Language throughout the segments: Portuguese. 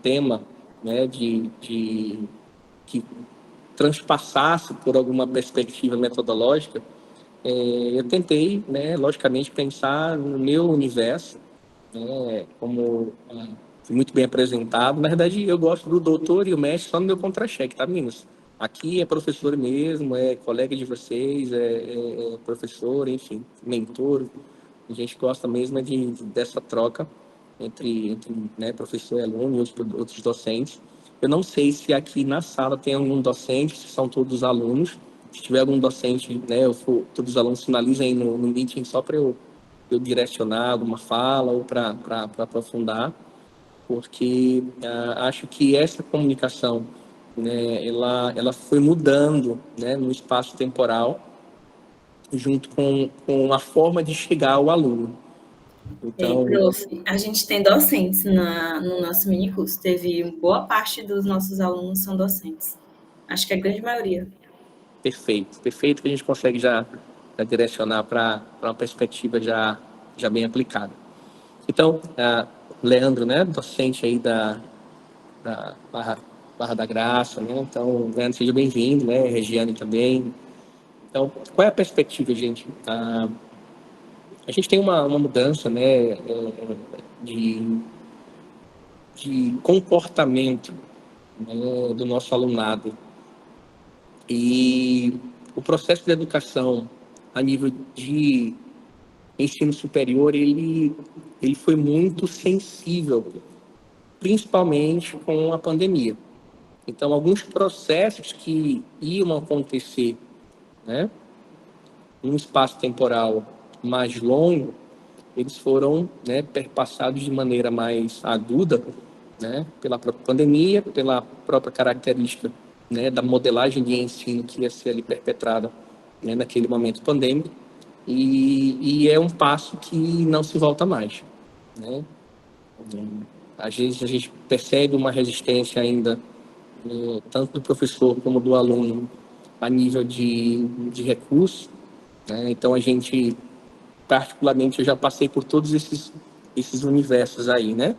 tema, né, que transpassasse por alguma perspectiva metodológica, eu tentei, né, logicamente, pensar no meu universo, né, como foi muito bem apresentado. Na verdade, eu gosto do doutor e o mestre só no meu contra-cheque, tá, meninos? Aqui é professor mesmo, é colega de vocês, é professor, enfim, mentor. A gente gosta mesmo dessa troca entre né, professor e aluno e outros docentes. Eu não sei se aqui na sala tem algum docente, se são todos alunos. Se tiver algum docente, né, todos os alunos sinalizem no meeting só para eu direcionar alguma fala ou para aprofundar, porque acho que essa comunicação, né, ela foi mudando, né, no espaço temporal, junto com a forma de chegar ao aluno. Então, Prof, a gente tem docentes no nosso minicurso. Teve boa parte dos nossos alunos são docentes. Acho que a grande maioria. perfeito que a gente consegue já direcionar para uma perspectiva já bem aplicada. Então, Leandro, né, docente aí da Barra da Graça, né? Então, Leandro, seja bem-vindo, né? Regiane também. Então, qual é a perspectiva, gente? A gente tem uma mudança, né, de, de comportamento, né, do nosso alunado. E o processo de educação a nível de ensino superior, ele foi muito sensível, principalmente com a pandemia. Então, alguns processos que iam acontecer, né, num espaço temporal mais longo, eles foram, né, perpassados de maneira mais aguda, né, pela própria pandemia, pela própria característica, né, da modelagem de ensino que ia ser ali perpetrada, né, naquele momento pandêmico, e é um passo que não se volta mais, né? Às vezes a gente percebe uma resistência ainda, tanto do professor como do aluno, a nível de recursos, né? Então a gente, particularmente, eu já passei por todos esses universos aí, né?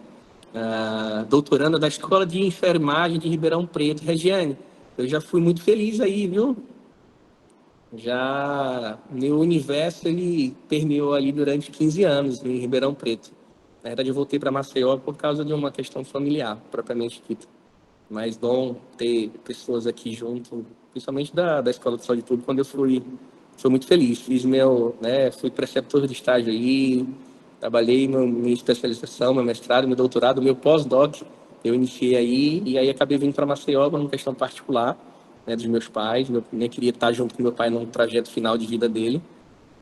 Doutoranda da Escola de Enfermagem de Ribeirão Preto, Regiane, eu já fui muito feliz aí, viu? Já meu universo ele permeou ali durante 15 anos em Ribeirão Preto. Na verdade, eu voltei para Maceió por causa de uma questão familiar, propriamente dita. Mas bom ter pessoas aqui junto, principalmente da Escola de Saúde Pública, quando eu fui muito feliz. Fiz né, fui preceptor de estágio aí, trabalhei minha especialização, meu mestrado, meu doutorado, meu pós-doc, eu iniciei aí, e aí acabei vindo para Maceió por uma questão particular, né, dos meus pais. Eu nem queria estar junto com meu pai num trajeto final de vida dele.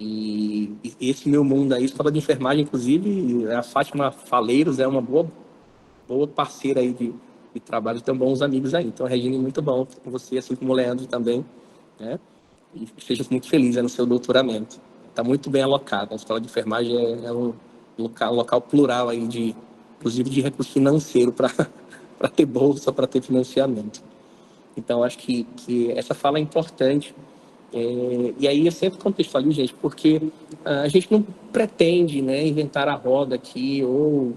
E esse meu mundo aí, escola de enfermagem, inclusive, a Fátima Faleiros é uma boa parceira aí de trabalho, tem bons amigos aí. Então, Regina, muito bom com você, assim como o Leandro também, né? E seja muito feliz no seu doutoramento. Está muito bem alocado. A escola de enfermagem é um local plural aí inclusive de recurso financeiro para para ter bolsa, para ter financiamento. Então, acho que essa fala é importante. E aí eu sempre contextualizo, gente, porque a gente não pretende, né, inventar a roda aqui ou,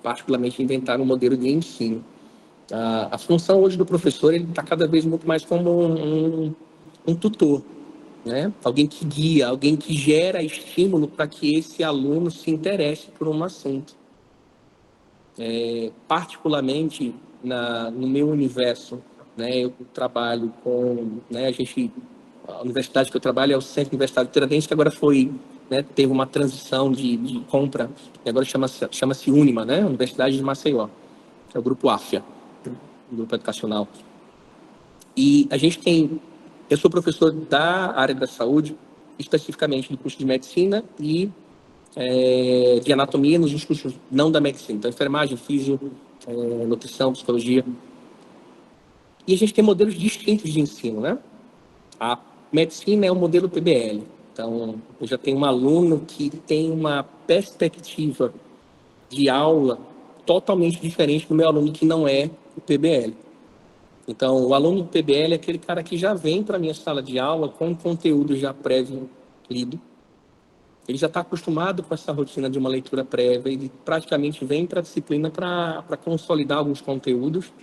particularmente, inventar um modelo de ensino. A função hoje do professor ele está cada vez muito mais como um tutor, né? Alguém que guia, alguém que gera estímulo para que esse aluno se interesse por um assunto. Particularmente no meu universo, né? Eu trabalho com, né? A universidade que eu trabalho é o Centro Universitário Tiradentes, que agora né? Teve uma transição de compra e agora chama-se Unima, né? Universidade de Maceió, que é o grupo AFIA, grupo educacional. E eu sou professor da área da saúde, especificamente do curso de medicina e de anatomia nos cursos não da medicina, então enfermagem, físio, nutrição, psicologia. E a gente tem modelos distintos de ensino, né? A medicina é o modelo PBL. Então, eu já tenho um aluno que tem uma perspectiva de aula totalmente diferente do meu aluno que não é o PBL. Então, o aluno do PBL é aquele cara que já vem para a minha sala de aula com conteúdo já prévio lido, Ele já está acostumado com essa rotina de uma leitura prévia, ele praticamente vem para a disciplina para consolidar alguns conteúdos,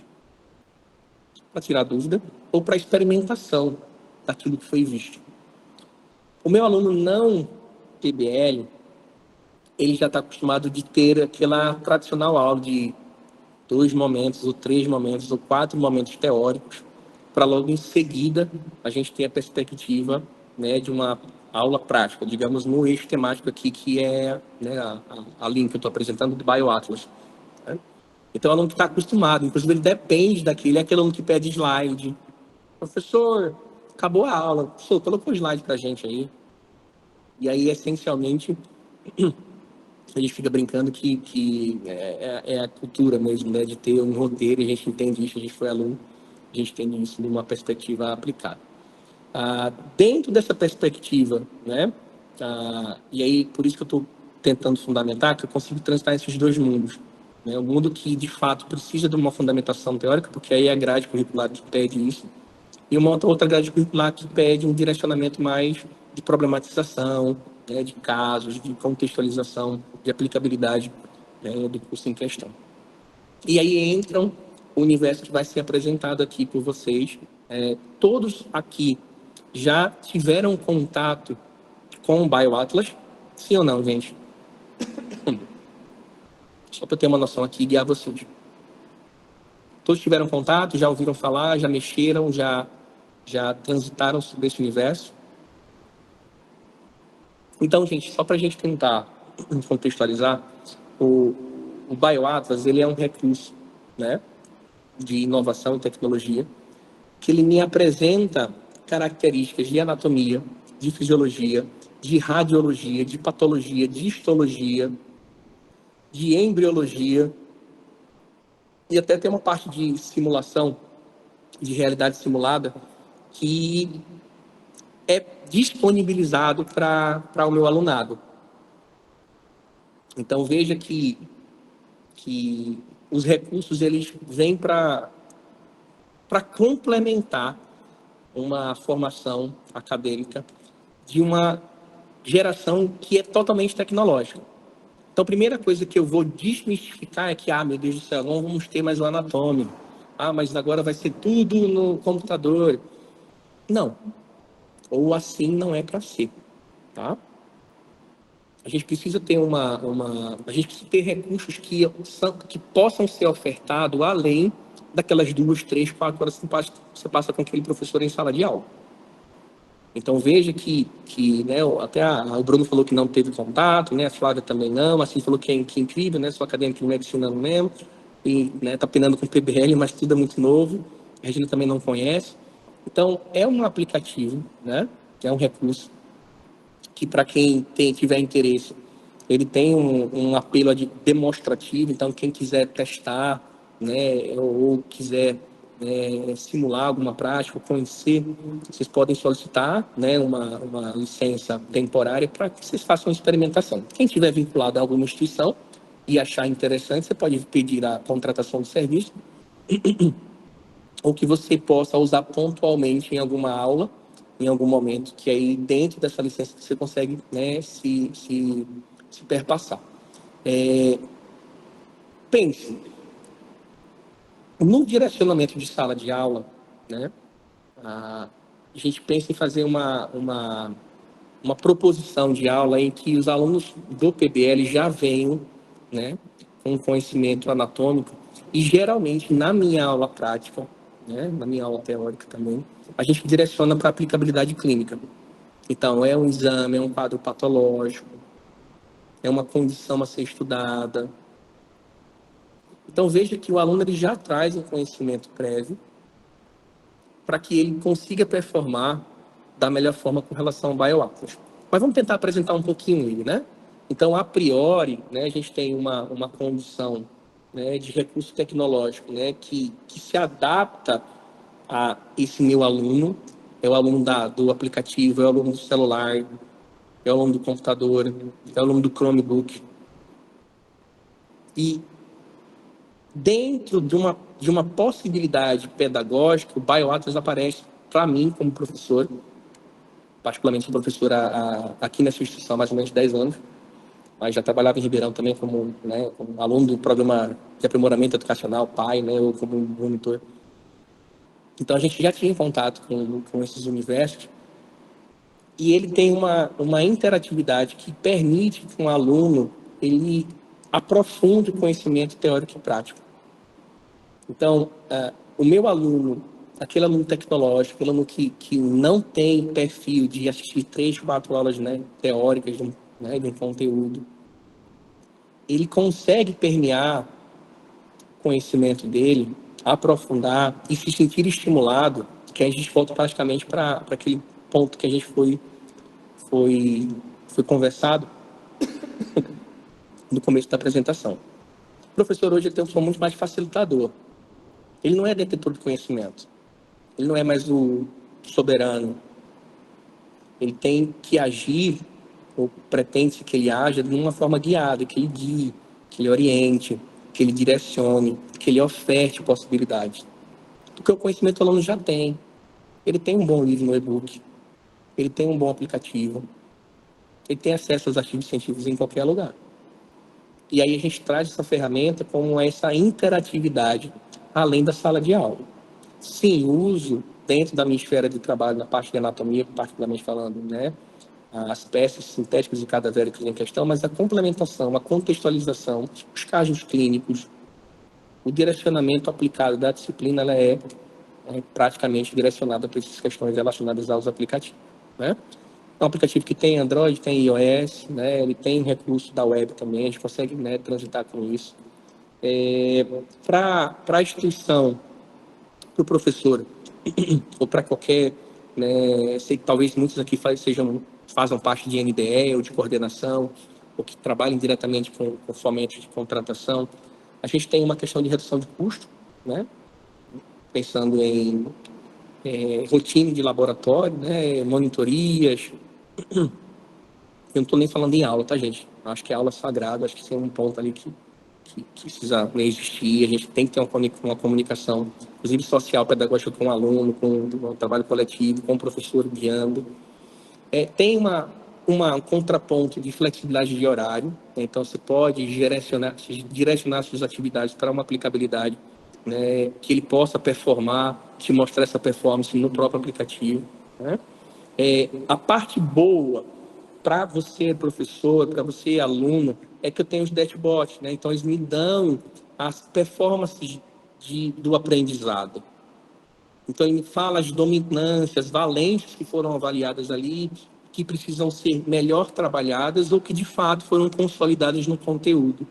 para tirar dúvida, ou para experimentação daquilo que foi visto. O meu aluno não PBL, ele já está acostumado de ter aquela tradicional aula de 2 momentos, ou 3 momentos, ou 4 momentos teóricos, para logo em seguida a gente ter a perspectiva, né, de uma aula prática, digamos, no eixo temático aqui, que é, né, a linha que eu estou apresentando do BioAtlas. Né? Então, o aluno que está acostumado, inclusive ele depende daquele, é aquele aluno que pede slide. Professor, acabou a aula, professor, colocou o slide para a gente aí. E aí, essencialmente, a gente fica brincando que é a cultura mesmo, né, de ter um roteiro, e a gente entende isso, a gente foi aluno, a gente tem isso numa perspectiva aplicada. Dentro dessa perspectiva, né, e aí por isso que eu estou tentando fundamentar, que eu consigo transitar esses dois mundos. Né, o mundo que, de fato, precisa de uma fundamentação teórica, porque aí é a grade curricular que pede isso, e uma outra grade curricular que pede um direcionamento mais de problematização, né, de casos, de contextualização, de aplicabilidade, né, do curso em questão. E aí entram o universo que vai ser apresentado aqui por vocês. Todos aqui já tiveram contato com o BioAtlas? Sim ou não, gente? Só para eu ter uma noção aqui e guiar vocês. Todos tiveram contato, já ouviram falar, já mexeram, já transitaram sobre esse universo? Então, gente, só para a gente tentar contextualizar, o BioAtlas, ele é um recurso, né, de inovação e tecnologia, que ele me apresenta características de anatomia, de fisiologia, de radiologia, de patologia, de histologia, de embriologia, e até tem uma parte de simulação, de realidade simulada, que é disponibilizado para o meu alunado. Então, veja que os recursos eles vêm para complementar uma formação acadêmica de uma geração que é totalmente tecnológica. Então, a primeira coisa que eu vou desmistificar é que, meu Deus do céu, não vamos ter mais o anatômico. Mas agora vai ser tudo no computador. Não. Ou assim não é para ser, tá? A gente precisa ter a gente precisa ter recursos que possam ser ofertados além daquelas 2, 3, 4 horas que você passa com aquele professor em sala de aula. Então veja que né, até o Bruno falou que não teve contato, né, a Flávia também não, assim falou que é incrível, né, sou acadêmico de medicina mesmo, e né, tá penando com PBL, mas tudo é muito novo, a Regina também não conhece. Então é um aplicativo, né, que é um recurso que para quem tiver interesse, ele tem um apelo demonstrativo, então quem quiser testar, né, ou quiser simular alguma prática, conhecer, vocês podem solicitar, né, uma licença temporária para que vocês façam uma experimentação. Quem estiver vinculado a alguma instituição e achar interessante, você pode pedir a contratação do serviço ou que você possa usar pontualmente em alguma aula, em algum momento, que aí dentro dessa licença você consegue, né, se perpassar. Pense, no direcionamento de sala de aula, né, a gente pensa em fazer uma proposição de aula em que os alunos do PBL já venham, né, com conhecimento anatômico, e geralmente na minha aula prática, né, na minha aula teórica também, a gente direciona para aplicabilidade clínica. Então, é um exame, é um quadro patológico, é uma condição a ser estudada. Então, veja que o aluno ele já traz um conhecimento prévio para que ele consiga performar da melhor forma com relação ao BioAtlas. Mas vamos tentar apresentar um pouquinho ele, né? Então, a priori, né, a gente tem uma condição, né, de recurso tecnológico, né, que se adapta a esse meu aluno, é o aluno do aplicativo, é o aluno do celular, é o aluno do computador, é o aluno do Chromebook. E dentro de uma possibilidade pedagógica, o BioAtlas aparece para mim como professor particularmente sou professor aqui nessa instituição há mais ou menos 10 anos, mas já trabalhava em Ribeirão também como, né, como aluno do programa de aprimoramento educacional, PAI, né, ou como monitor. Então, a gente já tinha contato com esses universos, e ele tem uma interatividade que permite que um aluno ele aprofunde o conhecimento teórico e prático. Então, o meu aluno, aquele aluno tecnológico, aquele aluno que não tem perfil de assistir 3, 4 aulas, né, teóricas de um conteúdo, ele consegue permear o conhecimento dele, aprofundar e se sentir estimulado, que a gente volta praticamente para aquele ponto que a gente foi conversado no começo da apresentação. O professor hoje ele tem um som muito mais facilitador. Ele não é detetor de conhecimento. Ele não é mais o soberano. Ele tem que agir, ou pretende que ele haja de uma forma guiada, que ele guie, que ele oriente, que ele direcione, que ele oferte possibilidades. Porque o conhecimento o aluno já tem. Ele tem um bom livro no e-book, ele tem um bom aplicativo, ele tem acesso aos artigos científicos em qualquer lugar. E aí a gente traz essa ferramenta com essa interatividade além da sala de aula. Sim, uso dentro da minha esfera de trabalho, na parte de anatomia, particularmente falando, né, as peças sintéticas e cadavéricas em questão, mas a complementação, a contextualização, os casos clínicos, o direcionamento aplicado da disciplina, ela é praticamente direcionada para essas questões relacionadas aos aplicativos, né? É um aplicativo que tem Android, tem iOS, né? Ele tem recurso da web também, a gente consegue, né, transitar com isso. Para a instituição, para o professor, ou para qualquer, né, sei que talvez muitos aqui façam parte de NDE ou de coordenação, ou que trabalhem diretamente com fomento de contratação, a gente tem uma questão de redução de custo, né? Pensando em rotina de laboratório, né, monitorias. Eu não estou nem falando em aula, tá, gente? Acho que é aula sagrada, acho que isso é um ponto ali que precisa existir. A gente tem que ter uma comunicação, inclusive social, pedagógica com o aluno, com um trabalho coletivo, com o professor guiando. Tem um contraponto de flexibilidade de horário, né? Então você pode direcionar suas atividades para uma aplicabilidade, né, que ele possa performar, te mostrar essa performance no próprio aplicativo, né? A parte boa para você, professor, para você, aluno, é que eu tenho os dashboards, né? Então, eles me dão as performances do aprendizado. Então, ele me fala as dominâncias, valências que foram avaliadas ali, que precisam ser melhor trabalhadas ou que, de fato, foram consolidadas no conteúdo.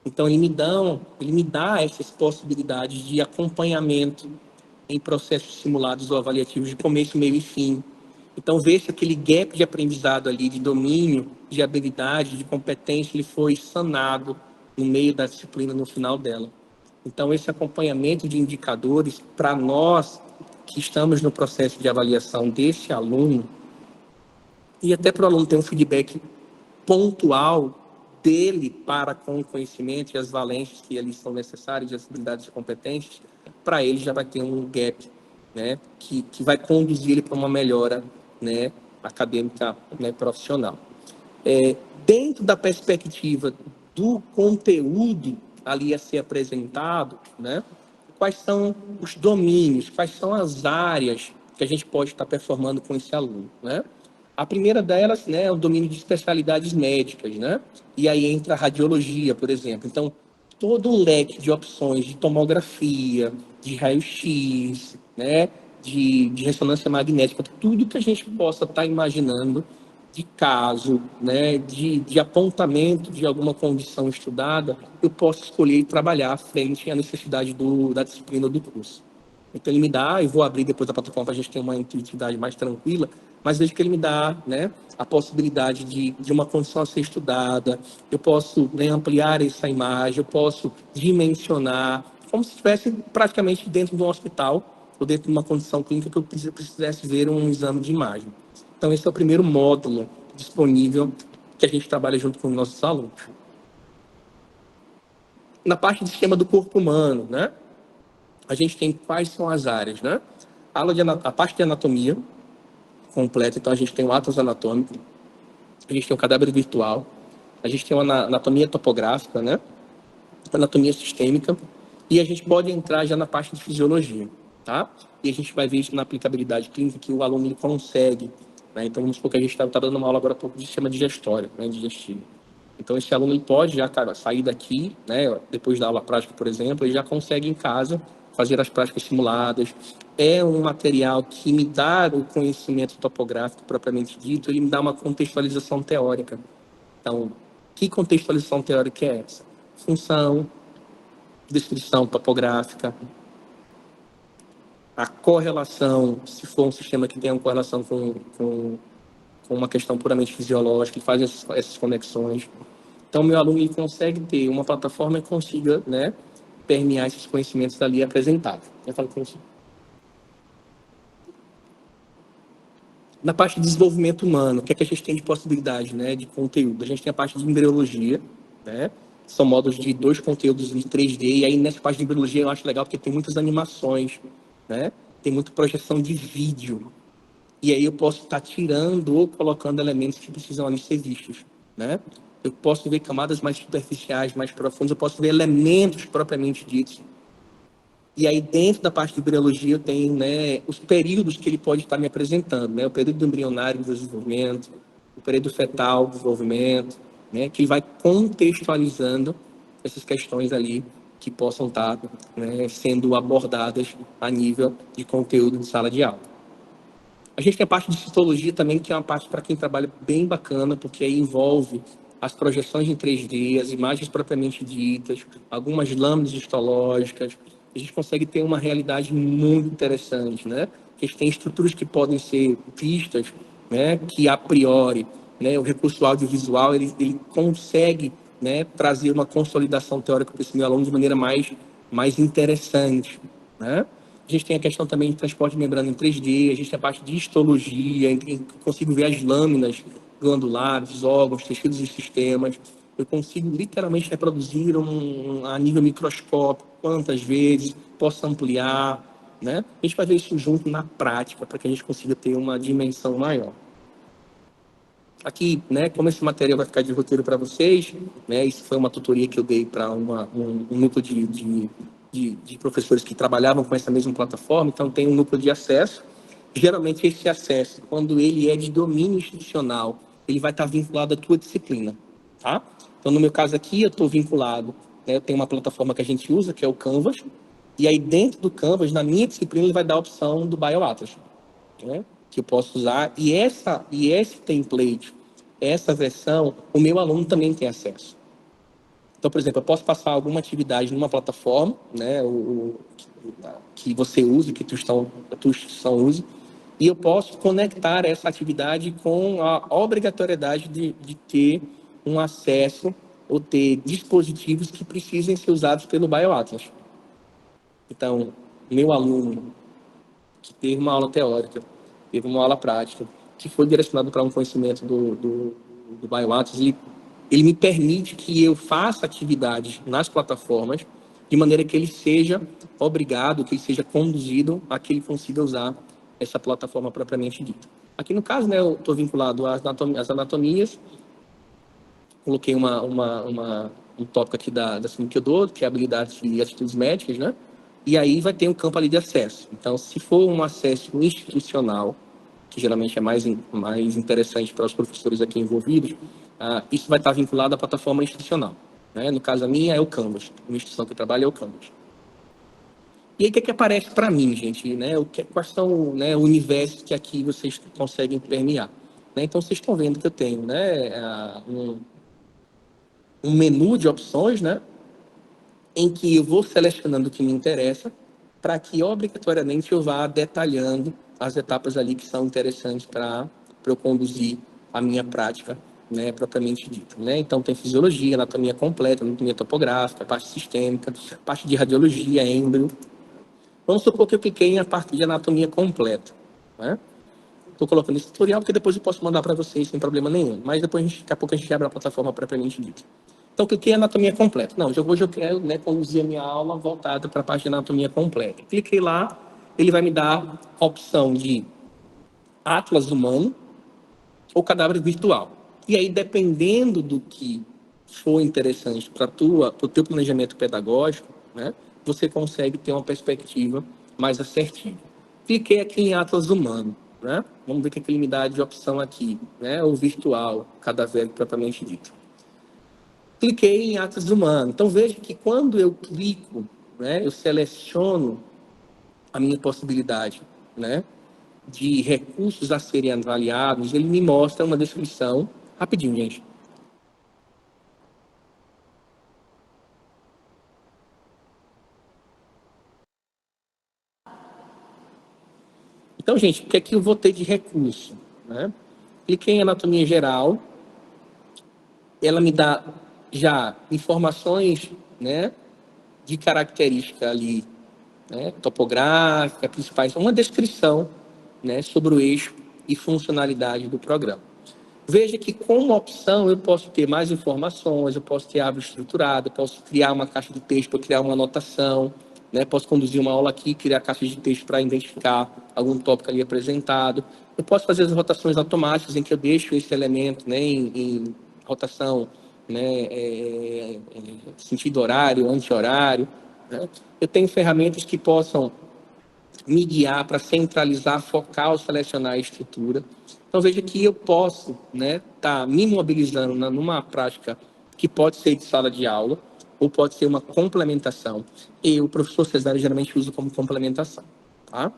Então, ele me dá essas possibilidades de acompanhamento em processos simulados ou avaliativos de começo, meio e fim. Então, ver se aquele gap de aprendizado ali, de domínio, de habilidade, de competência, ele foi sanado no meio da disciplina, no final dela. Então, esse acompanhamento de indicadores, para nós que estamos no processo de avaliação desse aluno, e até para o aluno ter um feedback pontual dele para com o conhecimento e as valências que ali são necessárias, as habilidades e competências, para ele já vai ter um gap, né, que vai conduzir ele para uma melhora, né, acadêmica, né, profissional. Dentro da perspectiva do conteúdo ali a ser apresentado, né, quais são os domínios, quais são as áreas que a gente pode estar performando com esse aluno, né? A primeira delas, né, é o domínio de especialidades médicas, né? E aí entra a radiologia, por exemplo. Então, todo o leque de opções de tomografia, de raio-x, né, de ressonância magnética, tudo que a gente possa estar imaginando de caso, né, de apontamento de alguma condição estudada, eu posso escolher e trabalhar frente à necessidade da disciplina do curso. Então ele me dá, e vou abrir depois a plataforma para a gente ter uma intuitividade mais tranquila, mas vejo que ele me dá, né, a possibilidade de uma condição a ser estudada, eu posso, né, ampliar essa imagem, eu posso dimensionar, como se estivesse praticamente dentro de um hospital ou dentro de uma condição clínica que eu precisasse ver um exame de imagem. Então esse é o primeiro módulo disponível que a gente trabalha junto com os nossos alunos. Na parte de esquema do corpo humano, né? A gente tem quais são as áreas, né? A parte de anatomia, completa. Então, a gente tem o atlas anatômico, a gente tem o cadáver virtual, a gente tem uma anatomia topográfica, né? Anatomia sistêmica, e a gente pode entrar já na parte de fisiologia, tá? E a gente vai ver isso na aplicabilidade clínica, que o aluno ele consegue, né? Então, vamos supor que a gente está dando uma aula agora há pouco de sistema digestório, né? Digestivo. Então, esse aluno ele pode já, cara, sair daqui, né? Depois da aula prática, por exemplo, ele já consegue em casa fazer as práticas simuladas. É um material que me dá o conhecimento topográfico propriamente dito, ele me dá uma contextualização teórica. Então, que contextualização teórica é essa? Função, descrição topográfica, a correlação, se for um sistema que tem uma correlação com uma questão puramente fisiológica, ele faz essas conexões. Então, meu aluno ele consegue ter uma plataforma que consiga, né, permear esses conhecimentos ali apresentados. Eu falo com você. Na parte de desenvolvimento humano, o que é que a gente tem de possibilidade, né, de conteúdo? A gente tem a parte de embriologia, né? São módulos de 2 conteúdos em 3D, e aí nessa parte de embriologia eu acho legal porque tem muitas animações, né? Tem muita projeção de vídeo. E aí eu posso estar tirando ou colocando elementos que precisam ali ser vistos, né? Eu posso ver camadas mais superficiais, mais profundas, eu posso ver elementos propriamente ditos. E aí, dentro da parte de embriologia, eu tenho, né, os períodos que ele pode estar me apresentando, né? O período embrionário de desenvolvimento, o período fetal de desenvolvimento, né? Que ele vai contextualizando essas questões ali que possam estar, né, sendo abordadas a nível de conteúdo de sala de aula. A gente tem a parte de citologia também, que é uma parte para quem trabalha bem bacana, porque aí envolve as projeções em 3D, as imagens propriamente ditas, algumas lâminas histológicas. A gente consegue ter uma realidade muito interessante, né? A gente tem estruturas que podem ser vistas, né? Que a priori, né? O recurso audiovisual ele consegue, né? Trazer uma consolidação teórica para esse meu aluno de maneira mais interessante, né? A gente tem a questão também de transporte de membrana em 3D, a gente tem a parte de histologia, em que eu consigo ver as lâminas glandulares, órgãos, tecidos e sistemas. Eu consigo literalmente reproduzir a nível microscópico, quantas vezes, posso ampliar, né? A gente vai ver isso junto na prática, para que a gente consiga ter uma dimensão maior. Aqui, né, como esse material vai ficar de roteiro para vocês, né, isso foi uma tutoria que eu dei para um núcleo de professores que trabalhavam com essa mesma plataforma, então tem um núcleo de acesso. Geralmente esse acesso, quando ele é de domínio institucional, ele vai estar vinculado à tua disciplina, tá? Então, no meu caso aqui, eu estou vinculado, né, eu tenho uma plataforma que a gente usa, que é o Canvas, e aí dentro do Canvas, na minha disciplina, ele vai dar a opção do BioAtlas, né, que eu posso usar, e esse template, essa versão, o meu aluno também tem acesso. Então, por exemplo, eu posso passar alguma atividade numa plataforma, né, que você use, que a tua instituição use, e eu posso conectar essa atividade com a obrigatoriedade de ter um acesso ou ter dispositivos que precisem ser usados pelo BioAtlas. Então, meu aluno que teve uma aula teórica, teve uma aula prática, que foi direcionado para um conhecimento do BioAtlas, ele me permite que eu faça atividades nas plataformas de maneira que ele seja obrigado, que ele seja conduzido a que ele consiga usar essa plataforma propriamente dita. Aqui no caso, né, eu estou vinculado às anatomias, coloquei um tópico aqui da síndrome que eu dou, que é habilidades e atitudes médicas, né? E aí vai ter um campo ali de acesso. Então, se for um acesso institucional, que geralmente é mais interessante para os professores aqui envolvidos, isso vai estar vinculado à plataforma institucional, né? No caso, a minha é o Canvas. A instituição que eu trabalho é o Canvas. E aí, o que é que aparece para mim, gente? Né? Quais são, né, universos que aqui vocês conseguem permear? Né? Então, vocês estão vendo que eu tenho, né, um menu de opções, né, em que eu vou selecionando o que me interessa, para que obrigatoriamente eu vá detalhando as etapas ali que são interessantes para eu conduzir a minha prática, né, propriamente dita, né? Então tem fisiologia, anatomia completa, anatomia topográfica, parte sistêmica, parte de radiologia, êmbrio. Vamos supor que eu cliquei em a parte de anatomia completa, né? Estou colocando esse tutorial porque depois eu posso mandar para vocês sem problema nenhum, mas depois daqui a pouco a gente abre a plataforma propriamente dita. Então, cliquei em anatomia completa. Não, hoje eu quero, né, conduzir a minha aula voltada para a parte de anatomia completa. Cliquei lá, ele vai me dar a opção de atlas humano ou cadáver virtual. E aí, dependendo do que for interessante para o teu planejamento pedagógico, né, você consegue ter uma perspectiva mais assertiva. Cliquei aqui em atlas humano, né? Vamos ver o que ele me dá de opção aqui, né? O virtual, cadavérico propriamente dito. Cliquei em atlas humano. Então veja que quando eu clico, né, eu seleciono a minha possibilidade, né, de recursos a serem avaliados, ele me mostra uma descrição. Rapidinho, gente. Então, gente, o que é que eu vou ter de recurso, né? Cliquei em anatomia geral, ela me dá já informações, né, de característica ali, né, topográfica, principais, uma descrição, né, sobre o eixo e funcionalidade do programa. Veja que, como opção, eu posso ter mais informações, eu posso ter árvore estruturada, eu posso criar uma caixa de texto para criar uma anotação, né? Posso conduzir uma aula aqui, criar caixa de texto para identificar algum tópico ali apresentado. Eu posso fazer as rotações automáticas, em que eu deixo esse elemento, né, em rotação, né, sentido horário, anti-horário, né? Eu tenho ferramentas que possam me guiar para centralizar, focar ou selecionar a estrutura. Então, veja que eu posso, né, tá me mobilizando numa prática que pode ser de sala de aula ou pode ser uma complementação. E o professor Cesário geralmente usa como complementação, tá?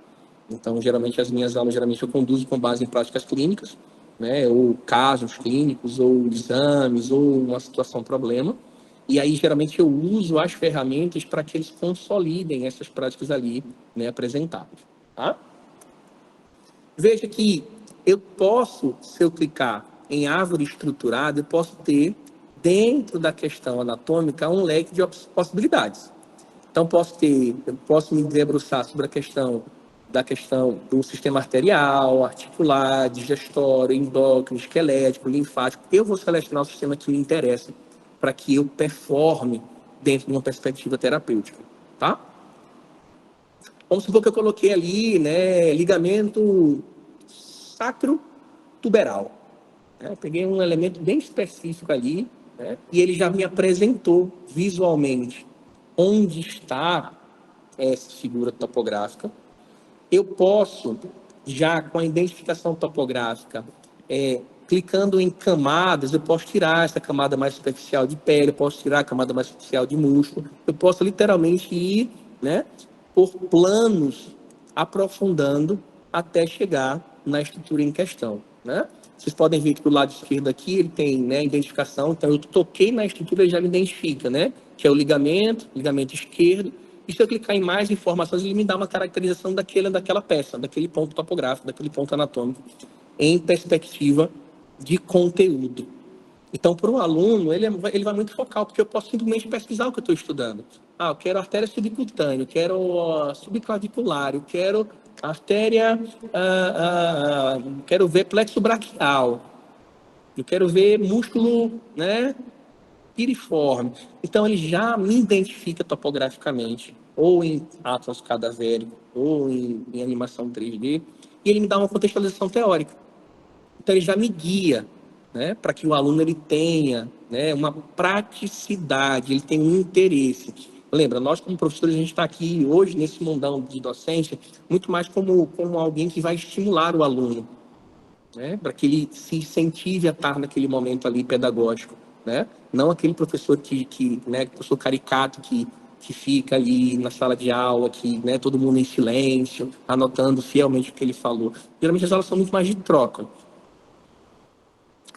Então, geralmente, as minhas aulas, geralmente, eu conduzo com base em práticas clínicas, né, ou casos clínicos, ou exames, ou uma situação problema. E aí, geralmente, eu uso as ferramentas para que eles consolidem essas práticas ali, né, apresentadas, tá? Veja que eu posso, se eu clicar em árvore estruturada, eu posso ter, dentro da questão anatômica, um leque de possibilidades. Então, eu posso me debruçar sobre a questão do sistema arterial, articular, digestório, endócrino, esquelético, linfático. Eu vou selecionar o sistema que me interessa para que eu performe dentro de uma perspectiva terapêutica, tá? Vamos supor que eu coloquei ali, né, ligamento sacro-tuberal, né? Eu peguei um elemento bem específico ali, né, e ele já me apresentou visualmente onde está essa figura topográfica. Eu posso, já com a identificação topográfica, clicando em camadas, eu posso tirar essa camada mais superficial de pele, eu posso tirar a camada mais superficial de músculo, eu posso literalmente ir, né, por planos, aprofundando até chegar na estrutura em questão, né? Vocês podem ver que do lado esquerdo aqui ele tem, né, identificação, então eu toquei na estrutura ele já me identifica, né? Que é o ligamento esquerdo. E se eu clicar em mais informações, ele me dá uma caracterização daquela peça, daquele ponto topográfico, daquele ponto anatômico, em perspectiva de conteúdo. Então, para um aluno, ele vai muito focal, porque eu posso simplesmente pesquisar o que eu estou estudando. Ah, eu quero artéria subcutânea, eu quero subclavicular, eu quero artéria, quero ver plexo braquial, eu quero ver músculo, né, piriforme. Então, ele já me identifica topograficamente, ou em atlas cadavérico, ou em animação 3D, e ele me dá uma contextualização teórica. Então, ele já me guia, né, para que o aluno ele tenha, né, uma praticidade, ele tenha um interesse. Lembra, nós como professores, a gente está aqui hoje nesse mundão de docência, muito mais como alguém que vai estimular o aluno, né, para que ele se incentive a estar naquele momento ali pedagógico, né? Não aquele professor né, professor caricato que fica ali na sala de aula, que, né, todo mundo em silêncio, anotando fielmente o que ele falou. Geralmente as aulas são muito mais de troca.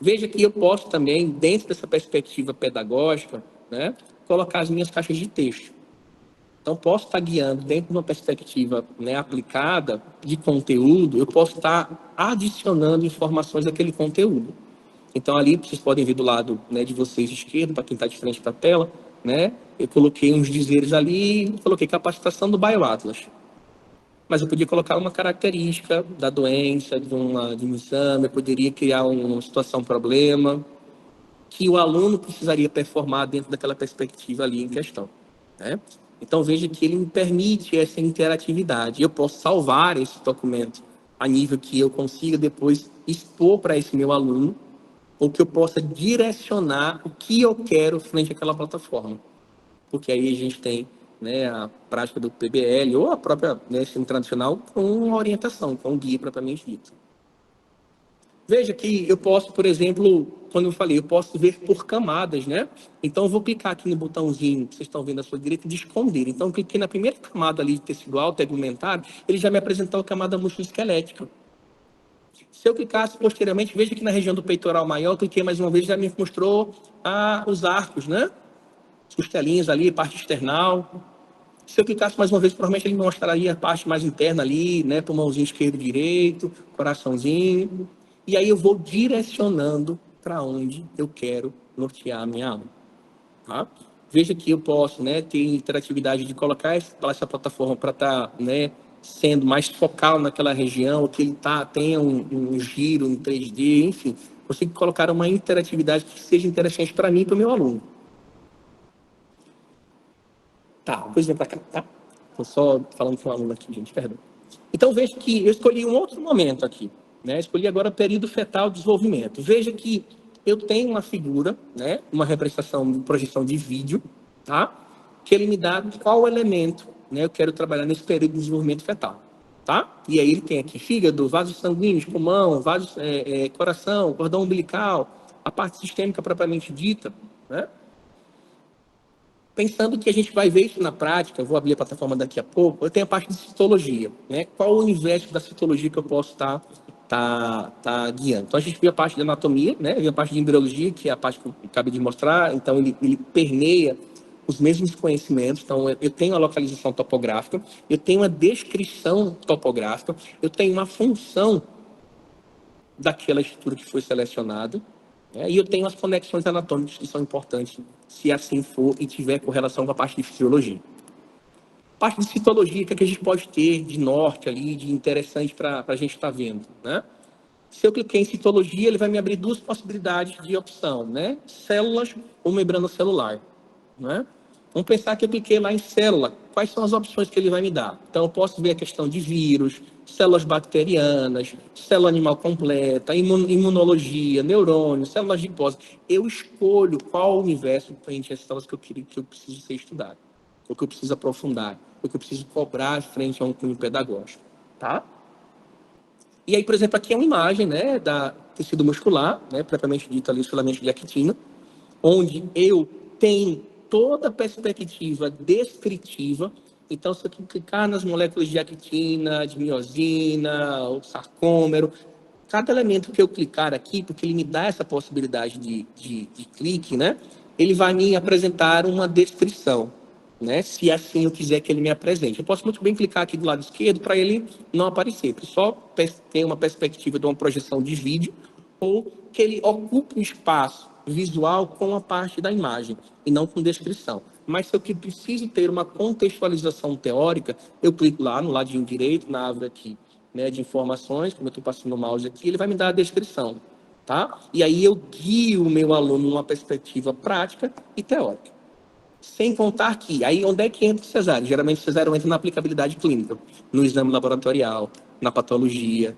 Veja que eu posso também, dentro dessa perspectiva pedagógica, né, colocar as minhas caixas de texto. Então, posso estar guiando dentro de uma perspectiva, né, aplicada de conteúdo, eu posso estar adicionando informações àquele conteúdo. Então, ali, vocês podem ver do lado, né, de vocês esquerdo, para quem está de frente para a tela, né, eu coloquei uns dizeres ali, coloquei capacitação do BioAtlas. Mas eu podia colocar uma característica da doença, de um exame, eu poderia criar uma situação problema, que o aluno precisaria performar dentro daquela perspectiva ali em questão, né? Então, veja que ele me permite essa interatividade. Eu posso salvar esse documento a nível que eu consiga depois expor para esse meu aluno, ou que eu possa direcionar o que eu quero frente àquela plataforma. Porque aí a gente tem, né, a prática do PBL ou a própria, né, ensino tradicional com uma orientação, com um guia propriamente dito. Veja que eu posso, por exemplo, quando eu falei, eu posso ver por camadas, né? Então, eu vou clicar aqui no botãozinho que vocês estão vendo à sua direita de esconder. Então, eu cliquei na primeira camada ali de tecido alto, argumentado, ele já me apresentou a camada musculoesquelética. Se eu clicasse posteriormente, veja que na região do peitoral maior, eu cliquei mais uma vez, já me mostrou os arcos, né? As costelinhas ali, parte external. Se eu clicasse mais uma vez, provavelmente ele me mostraria a parte mais interna ali, né? Pulmãozinho esquerdo e direito, coraçãozinho. E aí eu vou direcionando para onde eu quero nortear a minha aula. Tá? Veja que eu posso, né, ter interatividade de colocar essa plataforma para estar, né, sendo mais focal naquela região, que ele tenha um giro em 3D, enfim. Consigo colocar uma interatividade que seja interessante para mim e para o meu aluno. Tá, depois vem para cá, tá? Estou só falando com o aluno aqui, gente, perdão. Então, veja que eu escolhi um outro momento aqui, né? Escolhi agora o período fetal de desenvolvimento. Veja que eu tenho uma figura, né? Uma representação, projeção de vídeo, tá? Que ele me dá qual elemento, né? Eu quero trabalhar nesse período de desenvolvimento fetal, tá? E aí ele tem aqui fígado, vasos sanguíneos, pulmão, coração, cordão umbilical, a parte sistêmica propriamente dita, né? Pensando que a gente vai ver isso na prática, eu vou abrir a plataforma daqui a pouco, eu tenho a parte de citologia, né? Qual o universo da citologia que eu posso estar guiando? Então, a gente viu a parte de anatomia, né? Viu a parte de embriologia, que é a parte que eu acabei de mostrar, então ele permeia os mesmos conhecimentos, então eu tenho a localização topográfica, eu tenho a descrição topográfica, eu tenho uma função daquela estrutura que foi selecionada, né? E eu tenho as conexões anatômicas que são importantes, se assim for e tiver correlação com a parte de fisiologia. Parte de citologia, o que a gente pode ter de norte ali, de interessante para a gente estar vendo, né? Se eu cliquei em citologia, ele vai me abrir duas possibilidades de opção, né? Células ou membrana celular, né? Vamos pensar que eu cliquei lá em célula. Quais são as opções que ele vai me dar? Então, eu posso ver a questão de vírus, células bacterianas, célula animal completa, imunologia, neurônios, células de hipótese. Eu escolho qual universo frente às células que eu preciso ser estudado, ou que eu preciso aprofundar, ou que eu preciso cobrar frente a um cunho pedagógico, tá? E aí, por exemplo, aqui é uma imagem, né, da tecido muscular, né, propriamente dito ali, o filamento de actina, onde eu tenho toda a perspectiva descritiva. Então, se eu clicar nas moléculas de actina, de miosina, o sarcômero, cada elemento que eu clicar aqui, porque ele me dá essa possibilidade de clique, né? Ele vai me apresentar uma descrição, né? Se assim eu quiser que ele me apresente. Eu posso muito bem clicar aqui do lado esquerdo para ele não aparecer, porque só tem uma perspectiva de uma projeção de vídeo, ou que ele ocupe um espaço visual com a parte da imagem e não com descrição. Mas se eu preciso ter uma contextualização teórica, eu clico lá no ladinho direito, na árvore aqui, né, de informações, como eu estou passando o mouse aqui, ele vai me dar a descrição, tá? E aí eu guio o meu aluno numa perspectiva prática e teórica. Sem contar que, aí onde é que entra o cesárea? Geralmente o cesárea entra na aplicabilidade clínica, no exame laboratorial, na patologia,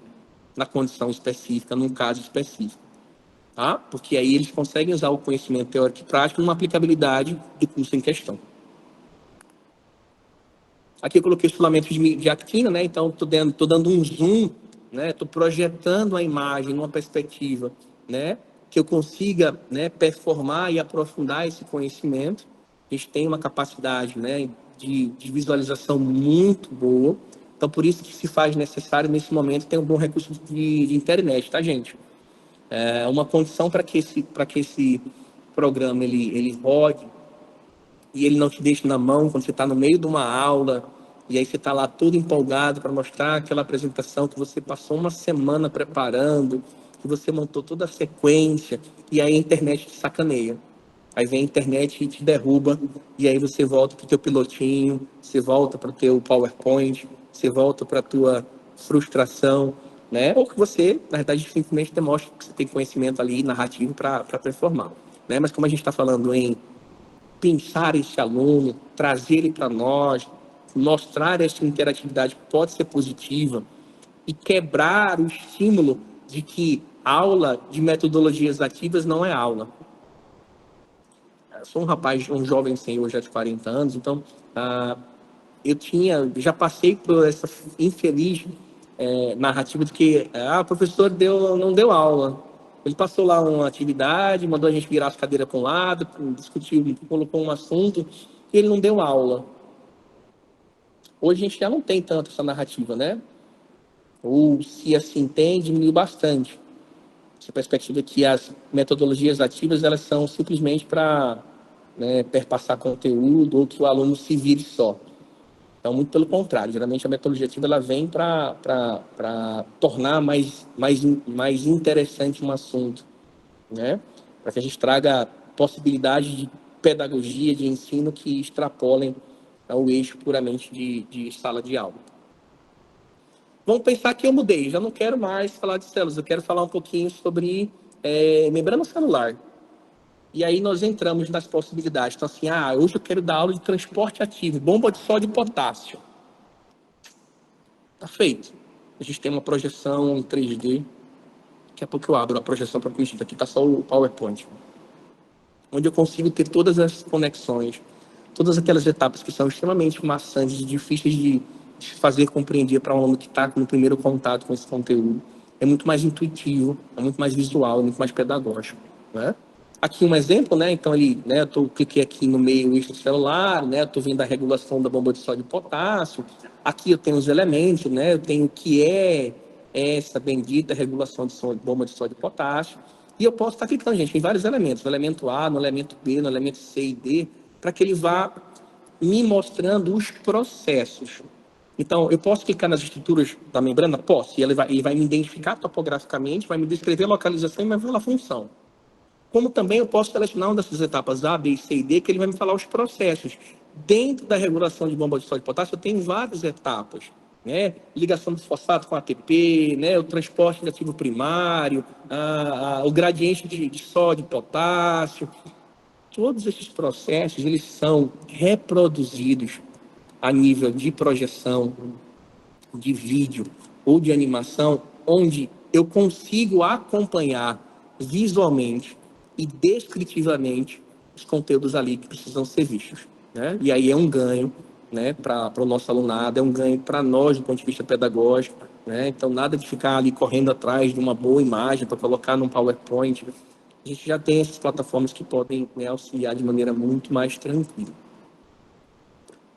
na condição específica, num caso específico, tá? Porque aí eles conseguem usar o conhecimento teórico e prático numa aplicabilidade do curso em questão. Aqui eu coloquei os filamentos de actina, né? Então, estou dando um zoom, né? Estou projetando a imagem numa perspectiva, né? Que eu consiga, né, performar e aprofundar esse conhecimento. A gente tem uma capacidade, né, de visualização muito boa. Então, por isso que se faz necessário, nesse momento, ter um bom recurso de internet, tá, gente? É uma condição para que esse programa ele rode e ele não te deixe na mão quando você está no meio de uma aula e aí você está lá todo empolgado para mostrar aquela apresentação que você passou uma semana preparando, que você montou toda a sequência e aí a internet te sacaneia. Aí vem a internet e te derruba e aí você volta para o teu pilotinho, você volta para o teu PowerPoint, você volta para a tua frustração, né? Ou que você, na verdade, simplesmente demonstra que você tem conhecimento ali narrativo para performar, né? Mas como a gente está falando em pensar esse aluno, trazer ele para nós, mostrar essa interatividade que pode ser positiva, e quebrar o estímulo de que aula de metodologias ativas não é aula. Eu sou um rapaz, um jovem senhor já de 40 anos, então já passei por essa infeliz narrativa de que o professor não deu aula. Ele passou lá uma atividade, mandou a gente virar as cadeiras para um lado, discutiu, colocou um assunto, e ele não deu aula. Hoje a gente já não tem tanto essa narrativa, né? Ou se assim tem, diminuiu bastante. Essa perspectiva que as metodologias ativas elas são simplesmente para perpassar conteúdo ou que o aluno se vire só. Então, muito pelo contrário. Geralmente a metodologia ativa ela vem para tornar mais interessante um assunto, né? Para que a gente traga possibilidades de pedagogia, de ensino que extrapolem ao eixo puramente de sala de aula. Vamos pensar que eu mudei, já não quero mais falar de células, eu quero falar um pouquinho sobre membrana celular. E aí nós entramos nas possibilidades. Então, assim, hoje eu quero dar aula de transporte ativo, bomba de sódio e potássio. Tá feito. A gente tem uma projeção em 3D. Daqui a pouco eu abro a projeção para vocês. Aqui está só o PowerPoint. Onde eu consigo ter todas as conexões, todas aquelas etapas que são extremamente maçantes e difíceis de fazer compreender para um aluno que está no primeiro contato com esse conteúdo. É muito mais intuitivo, é muito mais visual, é muito mais pedagógico, né? Aqui um exemplo, né? Então ali, né? Cliquei aqui no meio extracelular, né? Estou vendo a regulação da bomba de sódio e potássio. Aqui eu tenho os elementos, né? Eu tenho o que é essa bendita regulação de bomba de sódio e potássio. E eu posso estar clicando, gente, em vários elementos, no elemento A, no elemento B, no elemento C e D, para que ele vá me mostrando os processos. Então, eu posso clicar nas estruturas da membrana? Posso. E ele vai me identificar topograficamente, vai me descrever a localização e vai falar a função. Como também eu posso selecionar uma dessas etapas A, B, C e D, que ele vai me falar os processos. Dentro da regulação de bomba de sódio e potássio, eu tenho várias etapas, né? Ligação do fosfato com ATP, né? O transporte de ativo primário, o gradiente de sódio e potássio. Todos esses processos, eles são reproduzidos a nível de projeção, de vídeo ou de animação, onde eu consigo acompanhar visualmente e descritivamente os conteúdos ali que precisam ser vistos, né? E aí é um ganho, né, para o nosso alunado, é um ganho para nós do ponto de vista pedagógico, né? Então, nada de ficar ali correndo atrás de uma boa imagem para colocar num PowerPoint. A gente já tem essas plataformas que podem, né, auxiliar de maneira muito mais tranquila.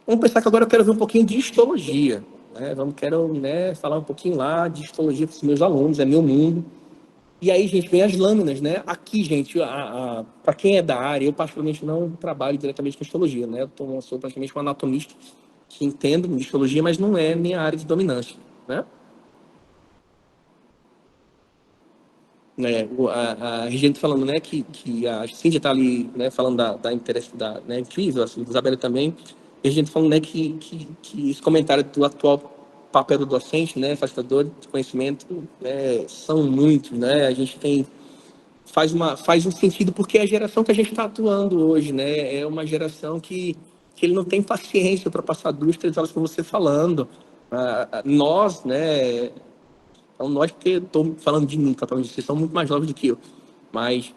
Vamos pensar que agora eu quero ver um pouquinho de histologia, né? Quero falar um pouquinho lá de histologia para os meus alunos, é meu mundo. E aí, gente, vem as lâminas, né? Aqui, gente, para quem é da área, eu particularmente não trabalho diretamente com histologia, né? Eu sou praticamente um anatomista que entendo de histologia, mas não é minha área de dominância, né? A gente falando, né, que a Cíntia está ali, né, falando da interesse né, incrível, a Isabela também, e a gente falando, né, que esse comentário do atual papel do docente, né, facilitador de conhecimento, são muitos, né, a gente faz um sentido porque é a geração que a gente está atuando hoje, né, é uma geração que ele não tem paciência para passar 2, 3 horas com você falando. Nós, né, então, nós, porque estou falando de mim, tá falando de vocês, são muito mais novos do que eu. Mas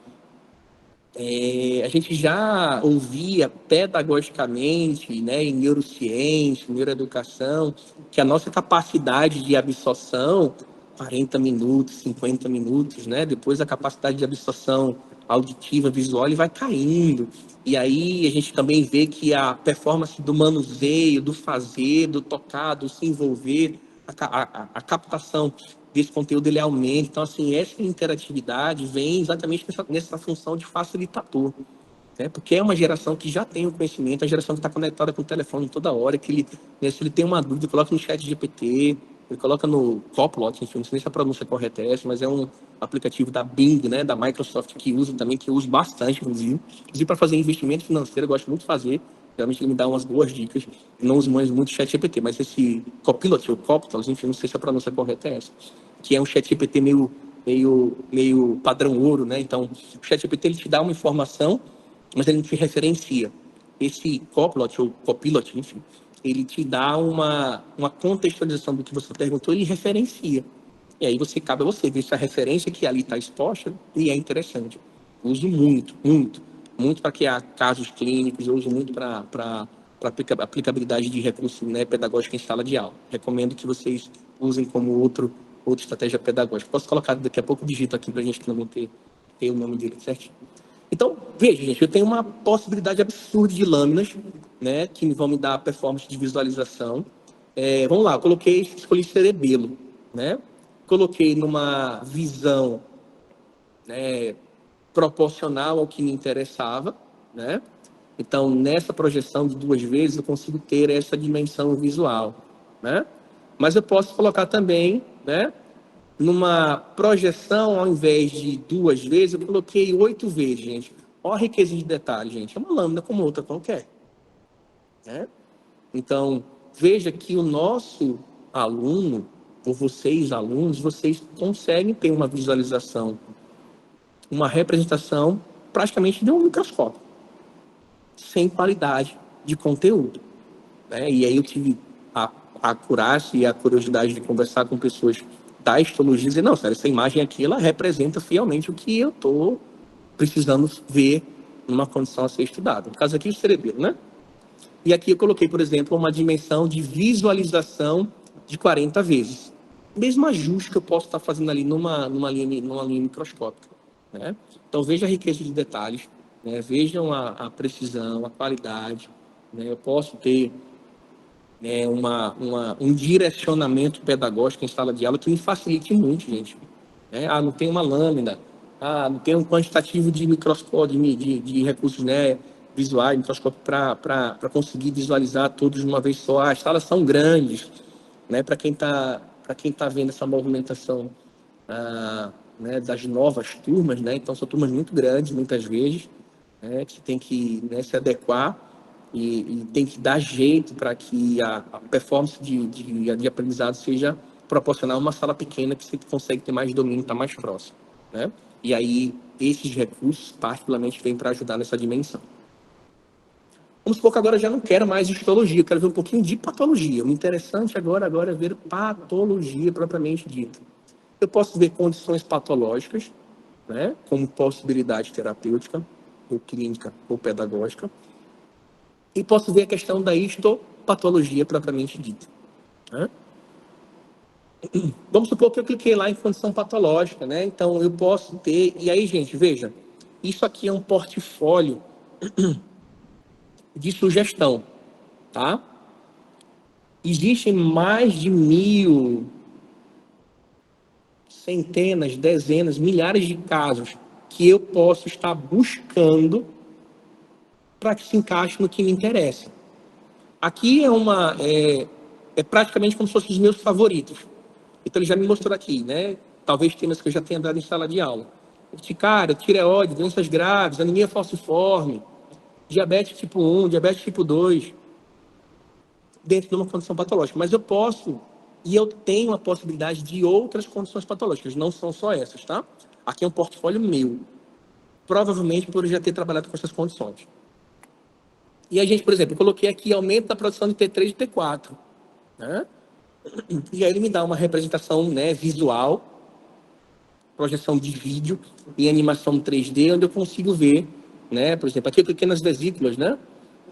a gente já ouvia pedagogicamente, né, em neurociência, em neuroeducação, que a nossa capacidade de absorção, 40 minutos, 50 minutos, né, depois a capacidade de absorção auditiva, visual, ele vai caindo. E aí a gente também vê que a performance do manuseio, do fazer, do tocar, do se envolver, a captação desse conteúdo ele aumenta. Então, assim, essa interatividade vem exatamente nessa função de facilitador, né? Porque é uma geração que já tem o conhecimento, a geração que está conectada com o telefone toda hora, que ele, né, se ele tem uma dúvida, coloca no chat GPT, ele coloca no Copilot, enfim, não sei se a pronúncia correta é essa, mas é um aplicativo da Bing, né, da Microsoft, que usa também, que eu uso bastante, inclusive para fazer investimento financeiro, eu gosto muito de fazer. Realmente ele me dá umas boas dicas. Eu não uso mais muito chat GPT, mas esse Copilot, ou Copilot, enfim, não sei se a pronúncia correta é essa, que é um chat GPT meio padrão ouro, né? Então, o chat GPT ele te dá uma informação, mas ele não te referencia. Esse Copilot, ou Copilot, enfim, ele te dá uma contextualização do que você perguntou, ele referencia. E aí cabe a você ver se a referência que ali está exposta e é interessante. Uso muito, muito, muito para criar casos clínicos, eu uso muito para aplicabilidade de recurso, né, pedagógico em sala de aula. Recomendo que vocês usem como outra estratégia pedagógica. Posso colocar daqui a pouco, digito aqui para a gente também ter o nome dele certinho. Então, veja, gente, eu tenho uma possibilidade absurda de lâminas, né, que vão me dar performance de visualização. Vamos lá, escolhi cerebelo, né? Coloquei numa visão, né, proporcional ao que me interessava, né? Então, nessa projeção de 2 vezes, eu consigo ter essa dimensão visual, né? Mas eu posso colocar também, né, numa projeção, ao invés de 2 vezes, eu coloquei 8 vezes, gente. Olha a riqueza de detalhe, gente. É uma lâmina como outra qualquer, né? Então, veja que o nosso aluno, ou vocês, alunos, vocês conseguem ter uma visualização, uma representação praticamente de um microscópio, sem qualidade de conteúdo, né? E aí eu tive a coragem e a curiosidade de conversar com pessoas da histologia e dizer, não, sério, essa imagem aqui, ela representa fielmente o que eu estou precisando ver numa condição a ser estudada. No caso aqui, o cerebelo, né? E aqui eu coloquei, por exemplo, uma dimensão de visualização de 40 vezes. Mesmo ajuste que eu posso estar fazendo ali numa linha microscópica, né? Então, veja a riqueza de detalhes, né? Vejam a precisão, a qualidade, né? Eu posso ter, né, um direcionamento pedagógico em sala de aula que me facilite muito, gente. Né? Não tem uma lâmina, não tem um quantitativo de microscópio, de recursos, né, visuais, microscópio para conseguir visualizar todos de uma vez só. As salas são grandes, né, para quem tá vendo essa movimentação, né, das novas turmas, né, então são turmas muito grandes, muitas vezes, né, que você tem que, né, se adequar e tem que dar jeito para que a performance de aprendizado seja proporcional a uma sala pequena que você consegue ter mais domínio, está mais próximo, né? E aí, esses recursos, particularmente, vêm para ajudar nessa dimensão. Vamos supor que agora eu já não quero mais histologia, eu quero ver um pouquinho de patologia. O interessante agora é ver patologia propriamente dita. Eu posso ver condições patológicas, né, como possibilidade terapêutica, ou clínica, ou pedagógica, e posso ver a questão da histopatologia propriamente dita, né? Vamos supor que eu cliquei lá em condição patológica, né? Então eu posso ter. E aí, gente, veja, isso aqui é um portfólio de sugestão, tá? Existem mais de 1.000, centenas, dezenas, milhares de casos que eu posso estar buscando para que se encaixe no que me interessa. Aqui é praticamente como se fossem os meus favoritos. Então ele já me mostrou aqui, né? Talvez temas que eu já tenha dado em sala de aula. Urticária, tireoide, doenças graves, anemia falciforme, diabetes tipo 1, diabetes tipo 2, dentro de uma condição patológica. Mas eu posso, e eu tenho a possibilidade de outras condições patológicas, não são só essas, tá? Aqui é um portfólio meu, provavelmente por eu já ter trabalhado com essas condições. E a gente, por exemplo, eu coloquei aqui aumento da produção de T3 e T4, né? E aí ele me dá uma representação, né, visual, projeção de vídeo e animação 3D, onde eu consigo ver, né, por exemplo, aqui eu cliquei nas vesículas, né?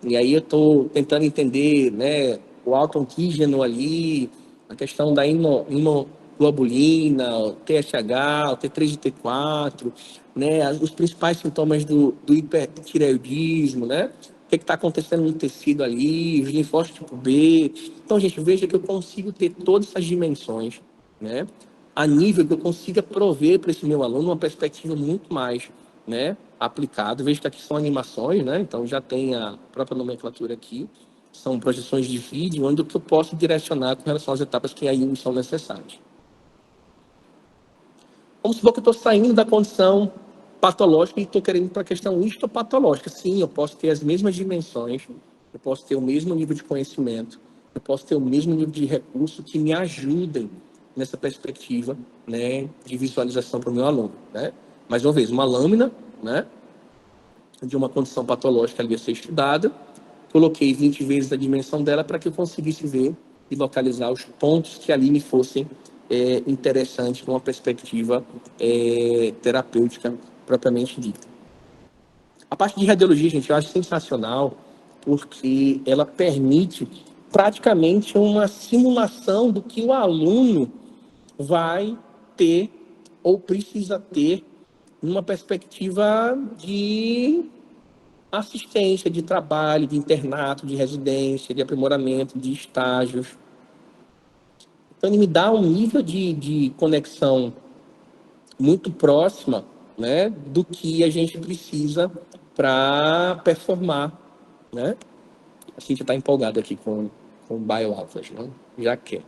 E aí eu estou tentando entender, né, o autoantígeno ali, a questão da imoglobulina, o TSH, o T3 e T4, né, os principais sintomas do hipertireoidismo, né? O que está acontecendo no tecido ali, os linfócitos tipo B. Então, gente, veja que eu consigo ter todas essas dimensões, né, a nível que eu consiga prover para esse meu aluno uma perspectiva muito mais, né, aplicada. Veja que aqui são animações, né, então já tem a própria nomenclatura aqui, são projeções de vídeo, onde eu posso direcionar com relação às etapas que aí são necessárias. Vamos supor que eu estou saindo da condição patológica e estou querendo para a questão histopatológica. Sim, eu posso ter as mesmas dimensões, eu posso ter o mesmo nível de conhecimento, eu posso ter o mesmo nível de recurso que me ajudem nessa perspectiva, né, de visualização para o meu aluno, né? Mais uma vez, uma lâmina, né, de uma condição patológica ali a ser estudada, coloquei 20 vezes a dimensão dela para que eu conseguisse ver e localizar os pontos que ali me fossem interessantes numa perspectiva terapêutica propriamente dita. A parte de radiologia, gente, eu acho sensacional, porque ela permite praticamente uma simulação do que o aluno vai ter ou precisa ter numa perspectiva de assistência, de trabalho, de internato, de residência, de aprimoramento, de estágios. Então, ele me dá um nível de conexão muito próxima, né, do que a gente precisa para performar, né? A gente está empolgado aqui com o BioAtlas, né? Já quer.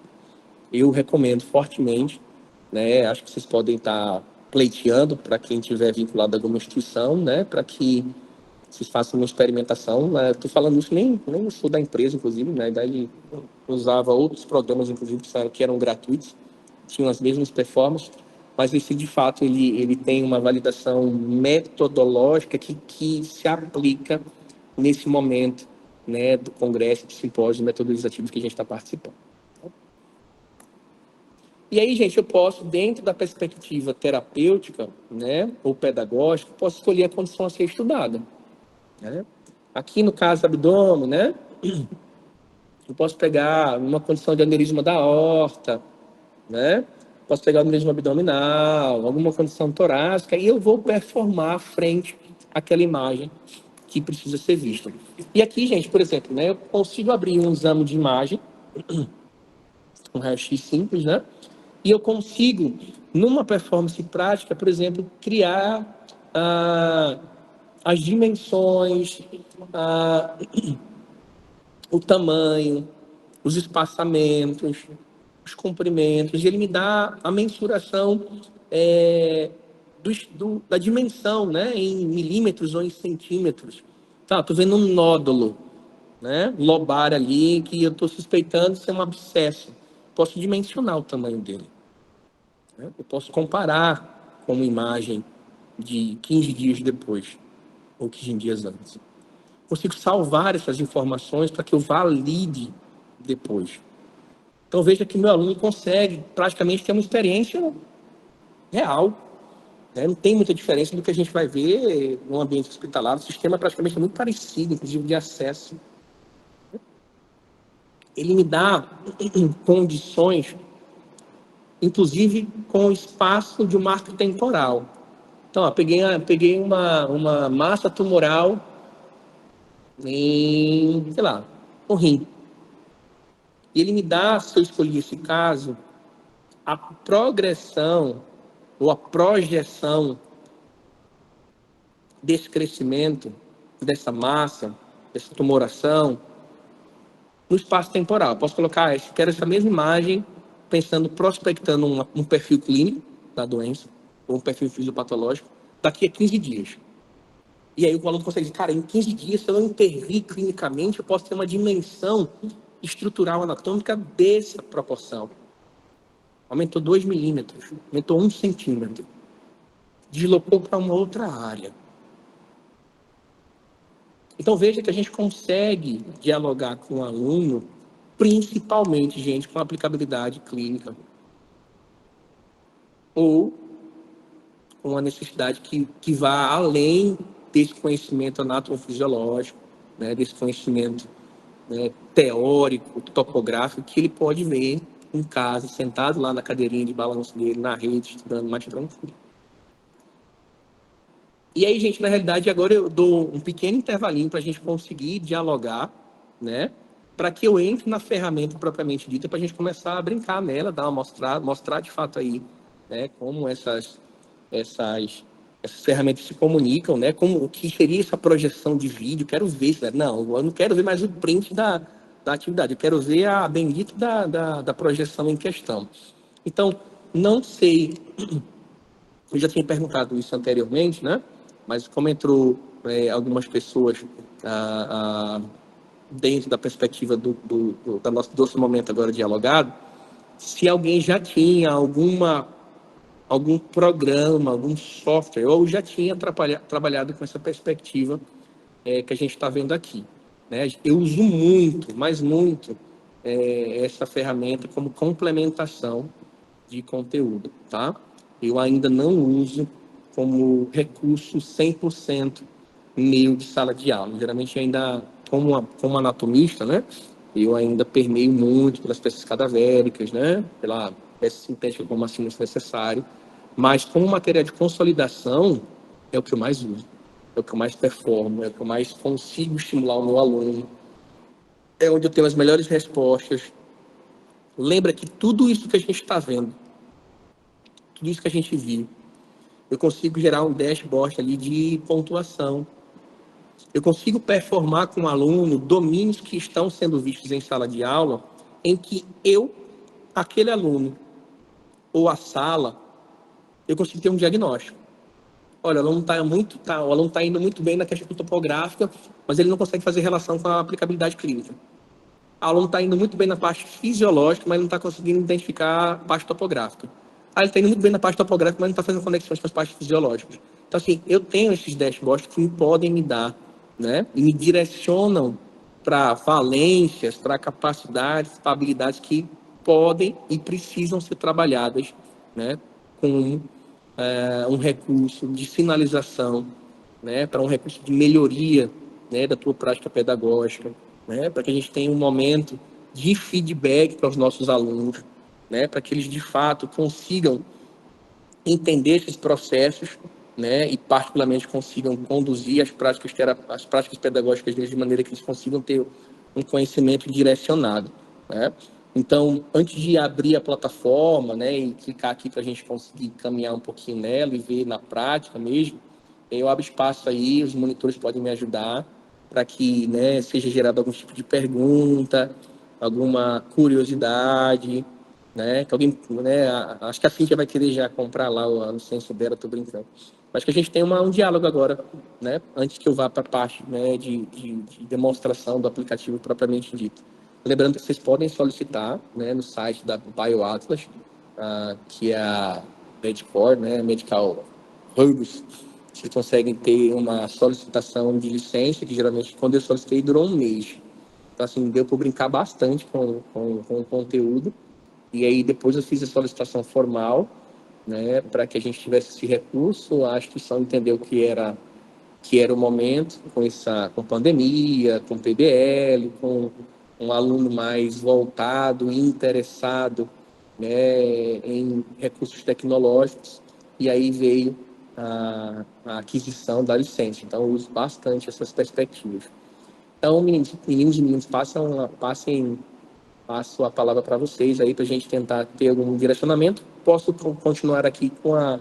Eu recomendo fortemente, né? Acho que vocês podem estar pleiteando para quem tiver vinculado a alguma instituição, né? Para que vocês façam uma experimentação. Né? Estou falando isso nem sou da empresa, inclusive, né? Daí usava outros programas, inclusive, que eram gratuitos, tinham as mesmas performances, mas esse, de fato, ele tem uma validação metodológica que se aplica nesse momento, né, do congresso, do simpósio metodologizativo que a gente está participando. E aí, gente, eu posso, dentro da perspectiva terapêutica, né, ou pedagógica, posso escolher a condição a ser estudada. Né? Aqui, no caso do abdômen, né, eu posso pegar uma condição de aneurisma da aorta, né? Posso pegar o aneurisma abdominal, alguma condição torácica, e eu vou performar frente àquela imagem que precisa ser vista. E aqui, gente, por exemplo, né, eu consigo abrir um exame de imagem, um raio-x simples, né? E eu consigo, numa performance prática, por exemplo, criar as dimensões, o tamanho, os espaçamentos, os comprimentos, e ele me dá a mensuração da dimensão, né, em milímetros ou em centímetros. Tá, estou vendo um nódulo, né, lobar ali, que eu estou suspeitando ser um abscesso. Posso dimensionar o tamanho dele. Né? Eu posso comparar com uma imagem de 15 dias depois, ou 15 dias antes. Consigo salvar essas informações para que eu valide depois. Então, veja que meu aluno consegue praticamente ter uma experiência real. Né? Não tem muita diferença do que a gente vai ver no ambiente hospitalar. O sistema praticamente é muito parecido, inclusive de acesso. Ele me dá condições, inclusive com espaço de marco temporal. Então, ó, peguei uma massa tumoral em, sei lá, um rim. E ele me dá, se eu escolher esse caso, a progressão ou a projeção desse crescimento, dessa massa, dessa tumoração, no espaço temporal. Eu posso colocar, quero essa mesma imagem, pensando, prospectando um perfil clínico da doença, ou um perfil fisiopatológico, daqui a 15 dias. E aí o aluno consegue dizer, cara, em 15 dias, se eu não intervir clinicamente, eu posso ter uma dimensão estrutural anatômica dessa proporção. Aumentou 2 milímetros, aumentou 1 centímetro. Deslocou para uma outra área. Então, veja que a gente consegue dialogar com o aluno, principalmente, gente, com aplicabilidade clínica. Ou com uma necessidade que vá além desse conhecimento anatomofisiológico, né, desse conhecimento, né, teórico, topográfico, que ele pode ver em casa, sentado lá na cadeirinha de balanço dele, na rede, estudando mais tranquilo. E aí, gente, na realidade, agora eu dou um pequeno intervalinho para a gente conseguir dialogar, né? Para que eu entre na ferramenta propriamente dita, para a gente começar a brincar nela, dar uma mostrar de fato aí, né? Como essas ferramentas se comunicam, né? Como o que seria essa projeção de vídeo? Quero ver, né? Não, eu não quero ver mais o print da atividade, eu quero ver a bendita da projeção em questão. Então, não sei, eu já tinha perguntado isso anteriormente, né? Mas como entrou algumas pessoas dentro da perspectiva do nosso momento agora dialogado, se alguém já tinha algum programa, algum software, ou já tinha trabalhado com essa perspectiva que a gente está vendo aqui. né? Eu uso muito, mas muito, essa ferramenta como complementação de conteúdo, tá? Eu ainda não uso como recurso 100% meu de sala de aula. Geralmente ainda, como anatomista, né? Eu ainda permeio muito pelas peças cadavéricas, né? Pela peça sintética como assim se necessário. Mas como matéria de consolidação, é o que eu mais uso. É o que eu mais performo, é o que eu mais consigo estimular o meu aluno. É onde eu tenho as melhores respostas. Lembra que tudo isso que a gente está vendo, tudo isso que a gente viu, eu consigo gerar um dashboard ali de pontuação. Eu consigo performar com o aluno domínios que estão sendo vistos em sala de aula, em que aquele aluno ou a sala, eu consigo ter um diagnóstico. Olha, o aluno está indo muito bem na questão topográfica, mas ele não consegue fazer relação com a aplicabilidade clínica. O aluno está indo muito bem na parte fisiológica, mas não está conseguindo identificar a parte topográfica. Ele está indo muito bem na parte topográfica, mas não está fazendo conexões com as partes fisiológicas. Então, assim, eu tenho esses dashboards que podem me dar, né, e me direcionam para valências, para capacidades, para habilidades que podem e precisam ser trabalhadas, né, com um recurso de sinalização, né, para um recurso de melhoria, né, da tua prática pedagógica, né, para que a gente tenha um momento de feedback para os nossos alunos, né, para que eles de fato consigam entender esses processos, né, e particularmente consigam conduzir as práticas pedagógicas deles de maneira que eles consigam ter um conhecimento direcionado, né? Então, antes de abrir a plataforma, né, e clicar aqui para a gente conseguir caminhar um pouquinho nela e ver na prática mesmo, eu abro espaço aí, os monitores podem me ajudar para que, né, seja gerado algum tipo de pergunta, alguma curiosidade, né? Que alguém, né? Acho que a Cíntia vai querer já comprar lá a licença dela, tô brincando. Mas que a gente tem um diálogo agora, né? Antes que eu vá para a parte, né, de demonstração do aplicativo propriamente dito. Lembrando que vocês podem solicitar, né, no site da BioAtlas, que é a Medcore, né, Medical Hubs, vocês conseguem ter uma solicitação de licença, que geralmente, quando eu solicitei, durou um mês. Então, assim, deu para brincar bastante com o conteúdo. E aí depois eu fiz a solicitação formal, né, para que a gente tivesse esse recurso. A instituição entendeu que era o momento, com pandemia, com PBL, com um aluno mais voltado e interessado, né, em recursos tecnológicos, e aí veio a aquisição da licença. Então, eu uso bastante essas perspectivas. Então, meninos e meninas, passo a palavra para vocês aí, para a gente tentar ter algum direcionamento. Posso continuar aqui com a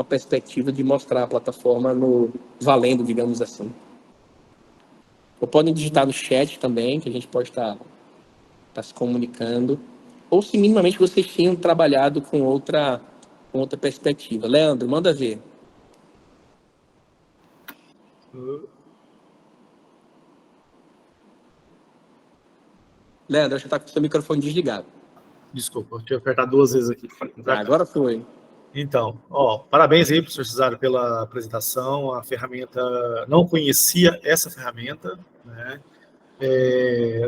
perspectiva de mostrar a plataforma no valendo, digamos assim. Ou podem digitar no chat também, que a gente pode estar se comunicando. Ou se minimamente vocês tenham trabalhado com outra perspectiva. Leandro, manda ver. Leandro, acho que está com o seu microfone desligado. Desculpa, eu tinha apertado 2 vezes aqui. Agora foi. Então, parabéns aí, professor Cesário, pela apresentação. A ferramenta, não conhecia essa ferramenta, né?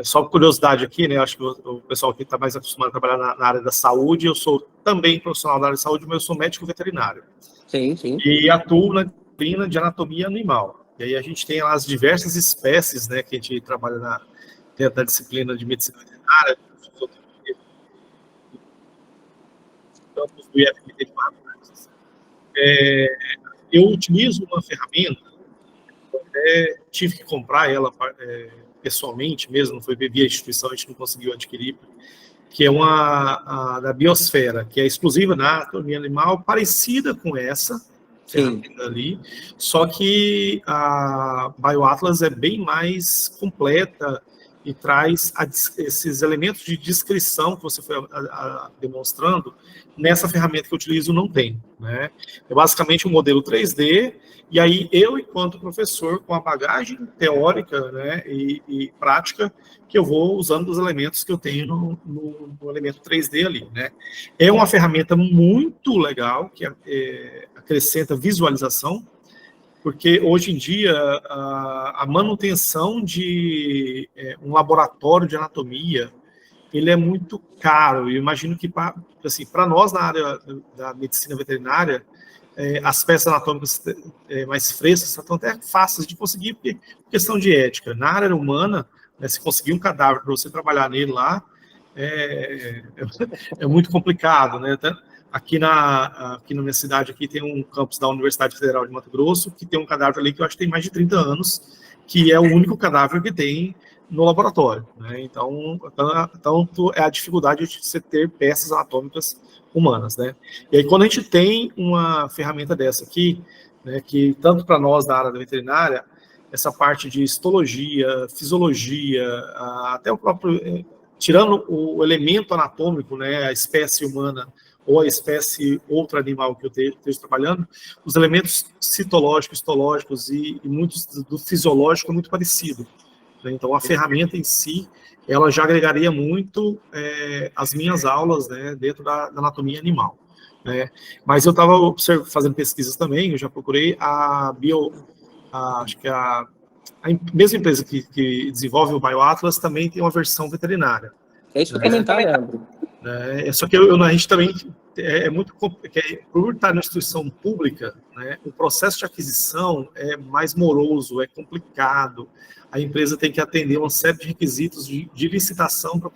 Só curiosidade aqui, né? Acho que o pessoal aqui está mais acostumado a trabalhar na área da saúde. Eu sou também profissional da área de saúde, mas eu sou médico veterinário. Sim, sim. E atuo na disciplina de anatomia animal. E aí a gente tem lá as diversas espécies, né, que a gente trabalha dentro da disciplina de medicina veterinária, campus do IFMT de Mato. Eu utilizo uma ferramenta, tive que comprar ela pessoalmente mesmo, não foi via instituição, a gente não conseguiu adquirir, que é uma da Biosfera, que é exclusiva da anatomia animal, parecida com essa ferramenta ali, só que a BioAtlas é bem mais completa e traz esses elementos de descrição que você foi demonstrando, nessa ferramenta que eu utilizo não tem, né? É basicamente um modelo 3D, e aí eu, enquanto professor, com a bagagem teórica, né, e prática, que eu vou usando os elementos que eu tenho no elemento 3D ali, né? É uma ferramenta muito legal, que acrescenta visualização, porque hoje em dia a manutenção de um laboratório de anatomia, ele é muito caro. Eu imagino que, assim, para nós na área da medicina veterinária, as peças anatômicas mais frescas estão até fáceis de conseguir, porque questão de ética. Na área humana, né, se conseguir um cadáver para você trabalhar nele lá, é muito complicado, né? Aqui na minha cidade aqui tem um campus da Universidade Federal de Mato Grosso, que tem um cadáver ali que eu acho que tem mais de 30 anos, que é o único cadáver que tem no laboratório, né? Então é a dificuldade de você ter peças anatômicas humanas, né? E aí quando a gente tem uma ferramenta dessa aqui, né, que tanto para nós da área da veterinária, essa parte de histologia, fisiologia, até o próprio, tirando o elemento anatômico, né, a espécie humana ou a espécie outro animal que eu esteja trabalhando, os elementos citológicos, histológicos e muitos do fisiológico é muito parecido. Né? Então, a ferramenta em si, ela já agregaria muito as minhas aulas, né, dentro da anatomia animal. Né? Mas eu estava fazendo pesquisas também, eu já procurei acho que a mesma empresa que desenvolve o BioAtlas também tem uma versão veterinária. É isso que eu comentar, Leandro. Só que a gente também muito por estar na instituição pública, né, o processo de aquisição é mais moroso, é complicado. A empresa tem que atender uma série de requisitos de licitação para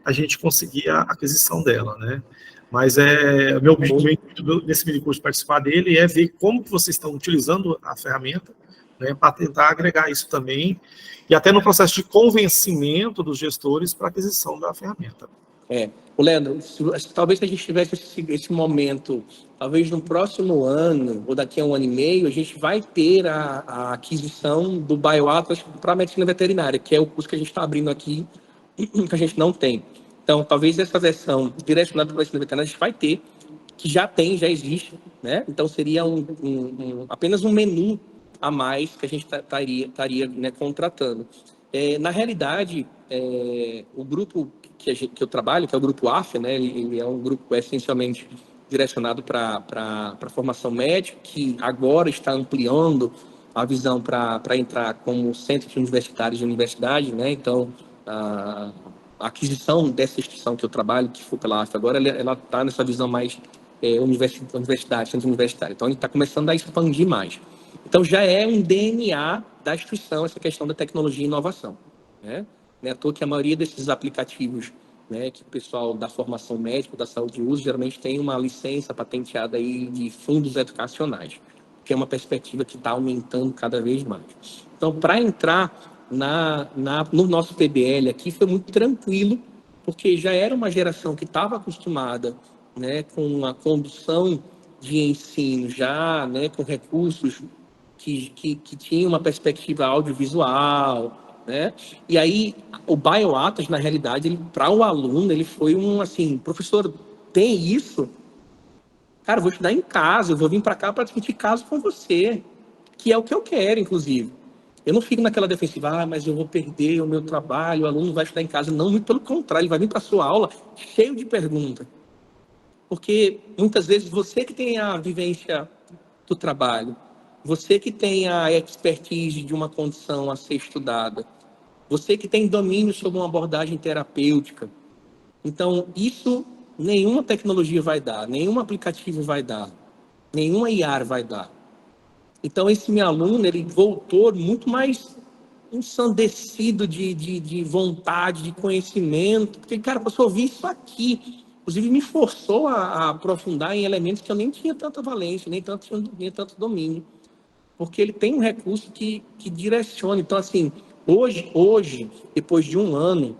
a gente conseguir a aquisição dela, né? Mas o meu objetivo desse mini curso participar dele é ver como que vocês estão utilizando a ferramenta, né, para tentar agregar isso também, e até no processo de convencimento dos gestores para a aquisição da ferramenta. O Leandro, talvez se a gente tivesse esse momento, talvez no próximo ano, ou daqui a 1 ano e meio, a gente vai ter a aquisição do BioAtlas para a medicina veterinária, que é o curso que a gente está abrindo aqui, que a gente não tem. Então, talvez essa versão direcionada para a medicina veterinária a gente vai ter, que já existe, né? Então, seria apenas um menu a mais que a gente estaria né, contratando. Na realidade, o grupo que eu trabalho, que é o grupo AF, né, ele é um grupo essencialmente direcionado para a formação médica, que agora está ampliando a visão para entrar como centro de universitários de universidade, né? Então, a aquisição dessa instituição que eu trabalho, que foi pela AF agora, ela está nessa visão mais universidade, centro universitário. Então, ele está começando a expandir mais. Então, já é um DNA da instituição essa questão da tecnologia e inovação, né? Não é à toa que a maioria desses aplicativos, né, que o pessoal da formação médica, da saúde usa, geralmente tem uma licença patenteada aí de fundos educacionais, que é uma perspectiva que está aumentando cada vez mais. Então, para entrar no nosso PBL aqui, foi muito tranquilo, porque já era uma geração que estava acostumada, né, com a condução de ensino já, né, com recursos que tinham uma perspectiva audiovisual, né? E aí, o BioAtlas, na realidade, para o aluno, ele foi assim, professor, tem isso? Cara, eu vou estudar em casa, eu vou vir para cá para discutir caso com você, que é o que eu quero, inclusive. Eu não fico naquela defensiva, mas eu vou perder o meu trabalho, o aluno vai estudar em casa. Não, muito pelo contrário, ele vai vir para a sua aula cheio de perguntas. Porque, muitas vezes, você que tem a vivência do trabalho, você que tem a expertise de uma condição a ser estudada, você que tem domínio sobre uma abordagem terapêutica. Então, isso nenhuma tecnologia vai dar, nenhum aplicativo vai dar, nenhuma IAR vai dar. Então, esse meu aluno, ele voltou muito mais ensandecido de vontade, de conhecimento, porque, cara, eu ouvi isso aqui. Inclusive, me forçou a aprofundar em elementos que eu nem tinha tanta valência, nem tanto domínio. Porque ele tem um recurso que direciona. Então, assim, hoje, depois de 1 ano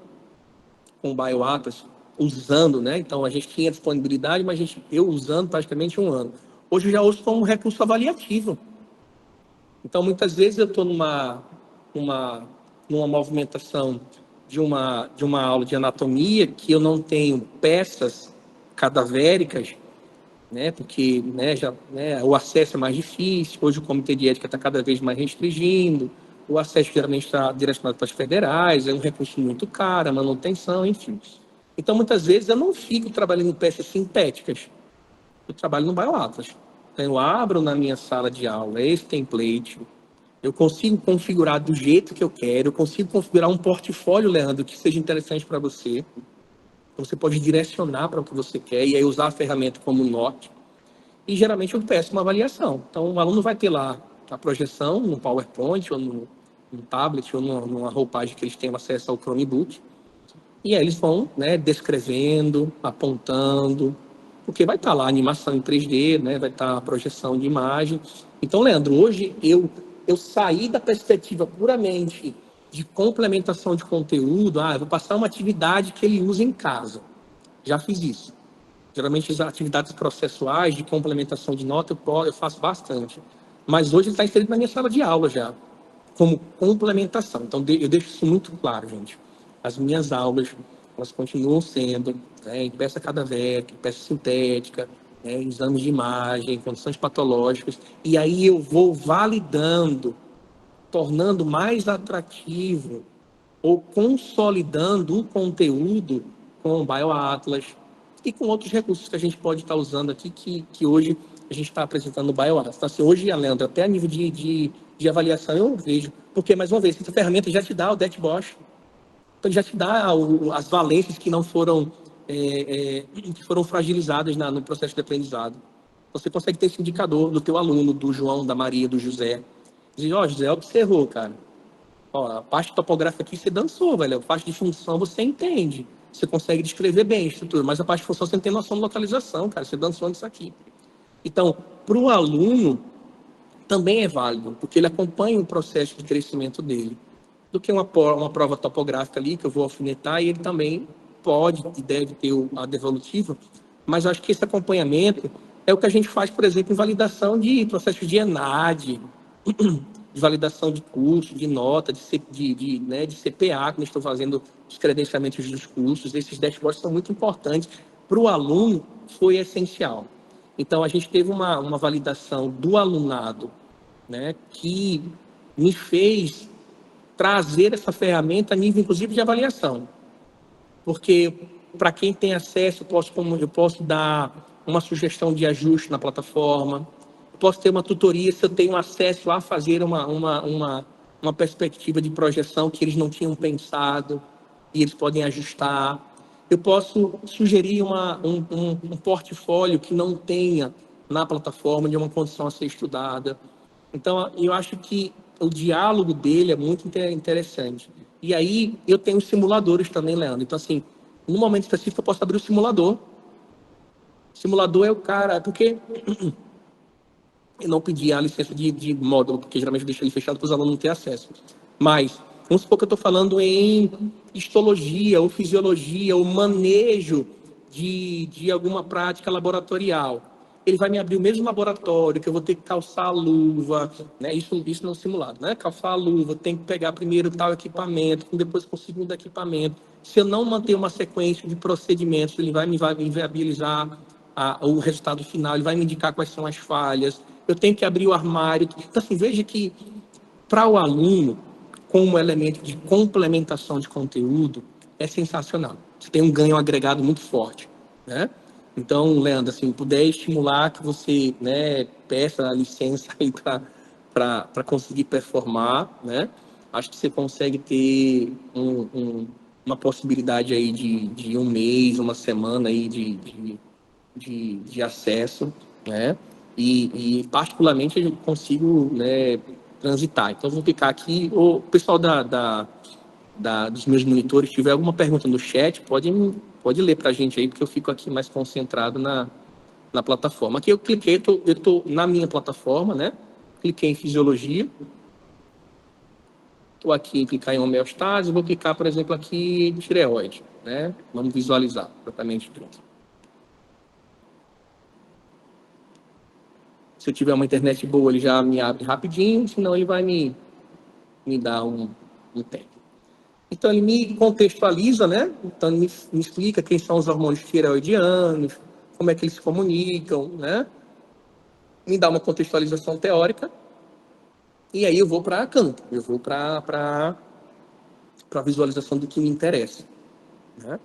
com o BioAtlas, usando, né? Então, a gente tinha disponibilidade, mas eu usando praticamente 1 ano. Hoje eu já uso como um recurso avaliativo. Então, muitas vezes eu estou numa movimentação de uma aula de anatomia que eu não tenho peças cadavéricas, né, porque o acesso é mais difícil, hoje o Comitê de Ética está cada vez mais restringindo, o acesso geralmente está direcionado para as federais, é um recurso muito caro, a manutenção, enfim. Então, muitas vezes, eu não fico trabalhando em peças sintéticas, eu trabalho no BioAtlas. Então, eu abro na minha sala de aula esse template, eu consigo configurar do jeito que eu quero, eu consigo configurar um portfólio, Leandro, que seja interessante para você. Então, você pode direcionar para o que você quer e aí usar a ferramenta como norte. E geralmente eu peço uma avaliação. Então, o aluno vai ter lá a projeção no PowerPoint ou no tablet ou numa roupagem que eles tenham acesso ao Chromebook. E aí eles vão, né, descrevendo, apontando, porque vai estar lá a animação em 3D, né, vai estar a projeção de imagem. Então, Leandro, hoje eu saí da perspectiva puramente de complementação de conteúdo. Eu vou passar uma atividade que ele usa em casa. Já fiz isso. Geralmente as atividades processuais de complementação de nota eu faço bastante. Mas hoje ele está inserido na minha sala de aula já, como complementação. Então eu deixo isso muito claro, gente. As minhas aulas, elas continuam sendo, né, em peça cadavérica, em peça sintética, né, exames de imagem, condições patológicas, e aí eu vou validando, tornando mais atrativo ou consolidando o conteúdo com o BioAtlas e com outros recursos que a gente pode estar usando aqui, que hoje a gente está apresentando no BioAtlas. Então, assim, hoje, Leandro, até a nível de avaliação eu vejo, porque, mais uma vez, essa ferramenta já te dá o dashboard, então já te dá as valências que não foram, que foram fragilizadas no processo de aprendizado. Você consegue ter esse indicador do teu aluno, do João, da Maria, do José. Diz, José observou, cara. Ó, a parte topográfica aqui você dançou, velho. A parte de função você entende. Você consegue descrever bem a estrutura, mas a parte de função você não tem noção de localização, cara. Você dançou nisso aqui. Então, para o aluno, também é válido, porque ele acompanha o processo de crescimento dele. Do que uma prova topográfica ali, que eu vou alfinetar, e ele também pode e deve ter a devolutiva, mas eu acho que esse acompanhamento é o que a gente faz, por exemplo, em validação de processos de ENAD, de validação de curso, de nota, de CPA, quando estou fazendo os credenciamentos dos cursos. Esses dashboards são muito importantes. Para o aluno, foi essencial. Então, a gente teve uma validação do alunado, né, que me fez trazer essa ferramenta a nível, inclusive, de avaliação. Porque, para quem tem acesso, eu posso dar uma sugestão de ajuste na plataforma, posso ter uma tutoria se eu tenho acesso a fazer uma perspectiva de projeção que eles não tinham pensado e eles podem ajustar. Eu posso sugerir um portfólio que não tenha na plataforma de uma condição a ser estudada. Então, eu acho que o diálogo dele é muito interessante. E aí, eu tenho simuladores também, Leandro. Então, assim, no momento específico, eu posso abrir o simulador. O simulador é o cara... Porque eu não pedi a licença de módulo, porque geralmente eu deixo ele fechado para os alunos não terem acesso. Mas, vamos supor que eu estou falando em histologia ou fisiologia ou manejo de alguma prática laboratorial. Ele vai me abrir o mesmo laboratório, que eu vou ter que calçar a luva, né? Isso no simulado, né? Calçar a luva, tem que pegar primeiro tal equipamento, depois com o segundo equipamento. Se eu não manter uma sequência de procedimentos, ele vai me inviabilizar o resultado final, ele vai me indicar quais são as falhas. Eu tenho que abrir o armário. Então, assim, veja que para o aluno, como elemento de complementação de conteúdo, é sensacional. Você tem um ganho agregado muito forte, né? Então, Leandro, assim, puder estimular que você, né, peça a licença aí para conseguir performar, né? Acho que você consegue ter uma possibilidade aí de um mês, uma semana aí de acesso, né? E particularmente eu consigo, né, transitar. Então, eu vou ficar aqui. O pessoal dos meus monitores, se tiver alguma pergunta no chat, pode ler para a gente aí, porque eu fico aqui mais concentrado na plataforma. Aqui eu cliquei, eu tô na minha plataforma, né? Cliquei em fisiologia. Estou aqui em clicar em homeostase, vou clicar, por exemplo, aqui em tireoide, né? Vamos visualizar propriamente dito. Se eu tiver uma internet boa, ele já me abre rapidinho, senão ele vai me dar um tempo. Então, ele me contextualiza, né? Então, ele me explica quem são os hormônios tireoidianos, como é que eles se comunicam, né? Me dá uma contextualização teórica, e aí eu vou para campo, eu vou para a visualização do que me interessa, né?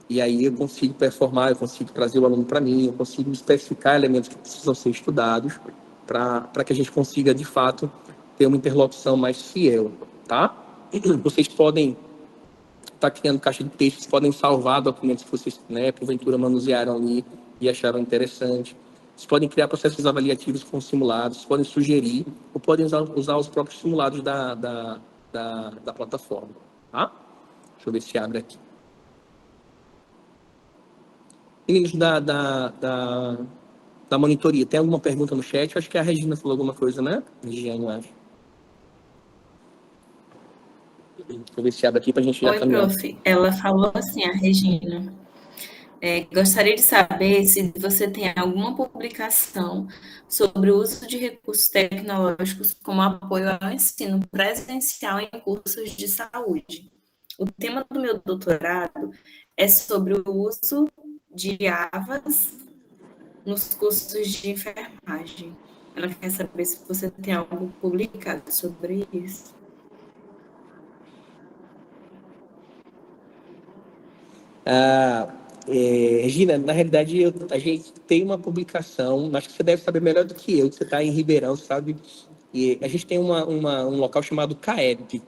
E aí eu consigo performar, eu consigo trazer o aluno para mim, eu consigo especificar elementos que precisam ser estudados para que a gente consiga, de fato, ter uma interlocução mais fiel, tá? Vocês podem estar criando caixa de textos, podem salvar documentos que vocês, né, porventura manusearam ali e acharam interessante. Vocês podem criar processos avaliativos com simulados, podem sugerir, ou podem usar os próprios simulados da plataforma, tá? Deixa eu ver se abre aqui. Meninos da monitoria, tem alguma pergunta no chat? Eu acho que a Regina falou alguma coisa, né? Regiane, eu acho. Deixa eu ver se abre aqui para a gente já Oi, caminhar. prof. Ela falou assim, a Regina. Gostaria de saber se você tem alguma publicação sobre o uso de recursos tecnológicos como apoio ao ensino presencial em cursos de saúde. O tema do meu doutorado é sobre o uso de AVAs nos cursos de enfermagem. Ela quer saber se você tem algo publicado sobre isso. Regina, na realidade, a gente tem uma publicação, acho que você deve saber melhor do que eu, que você está em Ribeirão, sabe? E a gente tem um local chamado CAEP.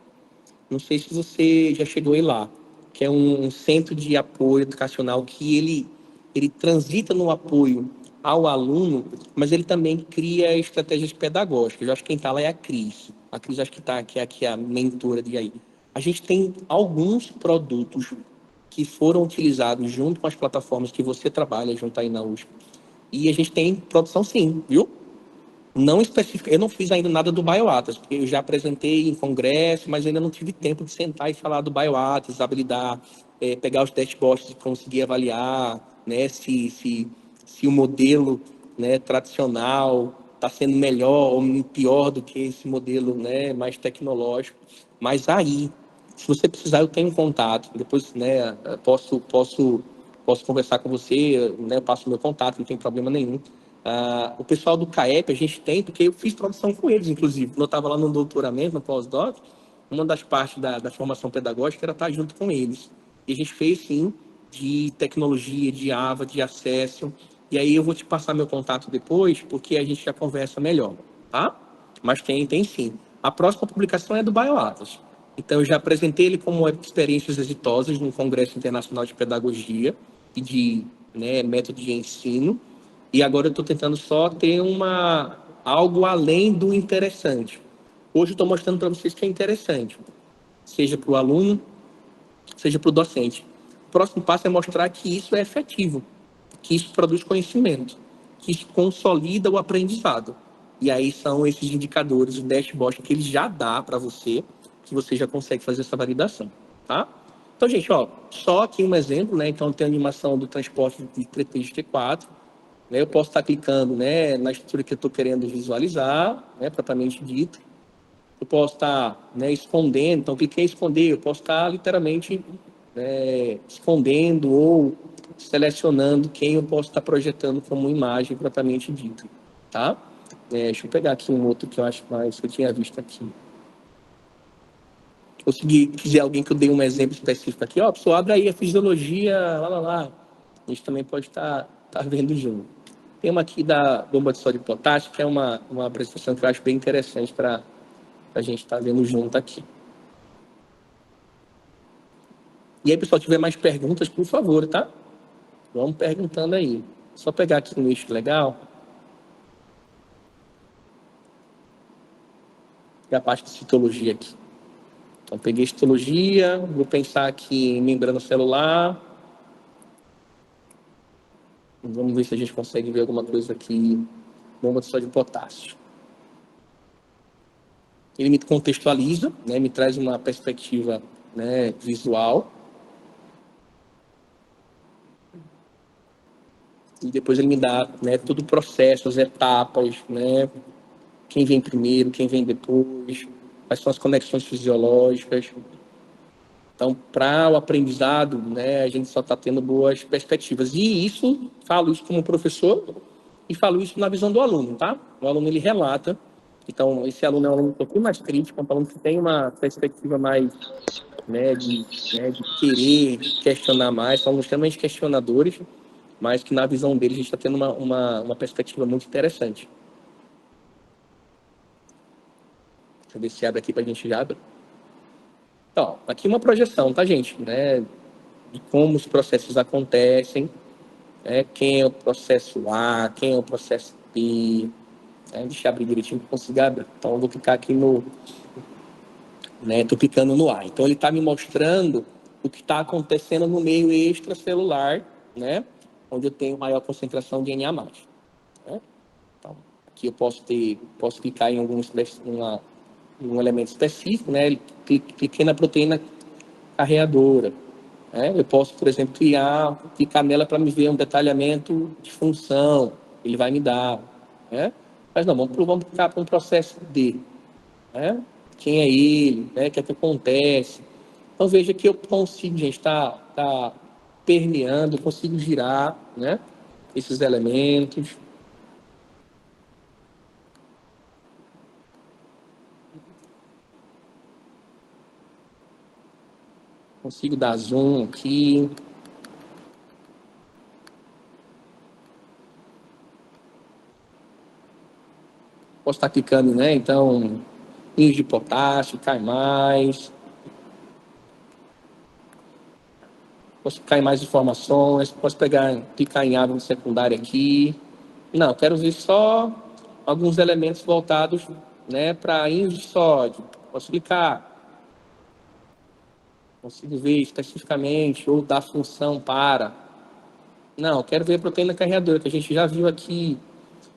Não sei se você já chegou aí lá, que é um centro de apoio educacional que ele transita no apoio ao aluno, mas ele também cria estratégias pedagógicas. Eu acho que quem está lá é a Cris. A Cris acho que está aqui é a mentora de aí. A gente tem alguns produtos que foram utilizados junto com as plataformas que você trabalha junto aí na USP. E a gente tem produção sim, viu? Não específica, eu não fiz ainda nada do BioAtlas, porque eu já apresentei em congresso, mas ainda não tive tempo de sentar e falar do BioAtlas, habilitar, pegar os dashboards e conseguir avaliar, né, se o modelo, né, tradicional está sendo melhor ou pior do que esse modelo, né, mais tecnológico. Mas aí, se você precisar, eu tenho um contato. Depois, né, posso conversar com você, né, eu passo o meu contato, não tem problema nenhum. O pessoal do CAEP a gente tem, porque eu fiz produção com eles, inclusive. Quando eu estava lá no doutoramento, no pós-doc, uma das partes da formação pedagógica era estar junto com eles. E a gente fez, sim, de tecnologia, de AVA, de acesso. E aí eu vou te passar meu contato depois, porque a gente já conversa melhor, tá? Mas tem sim. A próxima publicação é do BioAtlas. Então, eu já apresentei ele como experiências exitosas no Congresso Internacional de Pedagogia e de, né, método de ensino. E agora eu estou tentando só ter algo além do interessante. Hoje eu estou mostrando para vocês que é interessante, seja para o aluno, seja para o docente. O próximo passo é mostrar que isso é efetivo, que isso produz conhecimento, que isso consolida o aprendizado. E aí são esses indicadores, o dashboard que ele já dá para você, que você já consegue fazer essa validação, tá? Então, gente, ó, só aqui um exemplo, né? Então, tem a animação do transporte de T3 T4, né? Eu posso estar clicando, né, na estrutura que eu estou querendo visualizar, né, propriamente dito. Eu posso estar, né, escondendo, então cliquei em esconder, eu posso estar literalmente, né, escondendo ou selecionando quem eu posso estar projetando como imagem propriamente dita, tá? Deixa eu pegar aqui um outro que eu acho mais que eu tinha visto aqui. Ou se quiser alguém que eu dei um exemplo específico aqui, ó, pessoal, abre aí a fisiologia, lá. A gente também pode estar vendo junto. Tem uma aqui da bomba de sódio e potássio, que é uma apresentação que eu acho bem interessante para a gente estar vendo junto aqui. E aí, pessoal, tiver mais perguntas, por favor, tá? Vamos perguntando aí. Só pegar aqui um eixo legal. E a parte de citologia aqui. Então, peguei citologia, vou pensar aqui em membrana celular. Vamos ver se a gente consegue ver alguma coisa aqui. Bomba de sódio e potássio. Ele me contextualiza, né, me traz uma perspectiva, né, visual. E depois ele me dá, né, todo o processo, as etapas, né, quem vem primeiro, quem vem depois, quais são as conexões fisiológicas. Então, para o aprendizado, né, a gente só está tendo boas perspectivas. E isso, falo isso como professor e falo isso na visão do aluno, tá? O aluno, ele relata. Então, esse aluno é um aluno um pouquinho mais crítico, é um aluno que tem uma perspectiva mais de querer questionar mais, são extremamente questionadores, mas que na visão deles a gente está tendo uma perspectiva muito interessante. Deixa eu ver se abre aqui para a gente já abrir. Então, aqui uma projeção, tá, gente? Né, de como os processos acontecem, quem é o processo A, quem é o processo B. Deixa eu abrir direitinho para conseguir abrir. Então, eu vou clicar aqui no... Estou clicando no A. Então, ele está me mostrando o que está acontecendo no meio extracelular, né? Onde eu tenho maior concentração de Na+. Né? Então, aqui eu posso clicar em um elemento específico, né? Cliquei na proteína carreadora. Eu posso, por exemplo, clicar nela para me ver um detalhamento de função, ele vai me dar. Né? Mas não, vamos clicar para um processo D. Né? Quem é ele? O que é que acontece? Então, veja que eu consigo, gente, tá permeando, eu consigo girar, né, esses elementos. Consigo dar zoom aqui. Posso estar clicando, né? Então, íons de potássio, cai mais. Posso clicar em mais informações. Posso clicar em árvore secundária aqui. Não, quero ver só alguns elementos voltados, né, para íons de sódio. Posso clicar. Consigo ver especificamente ou dar função para. Não, quero ver a proteína carreadora, que a gente já viu aqui.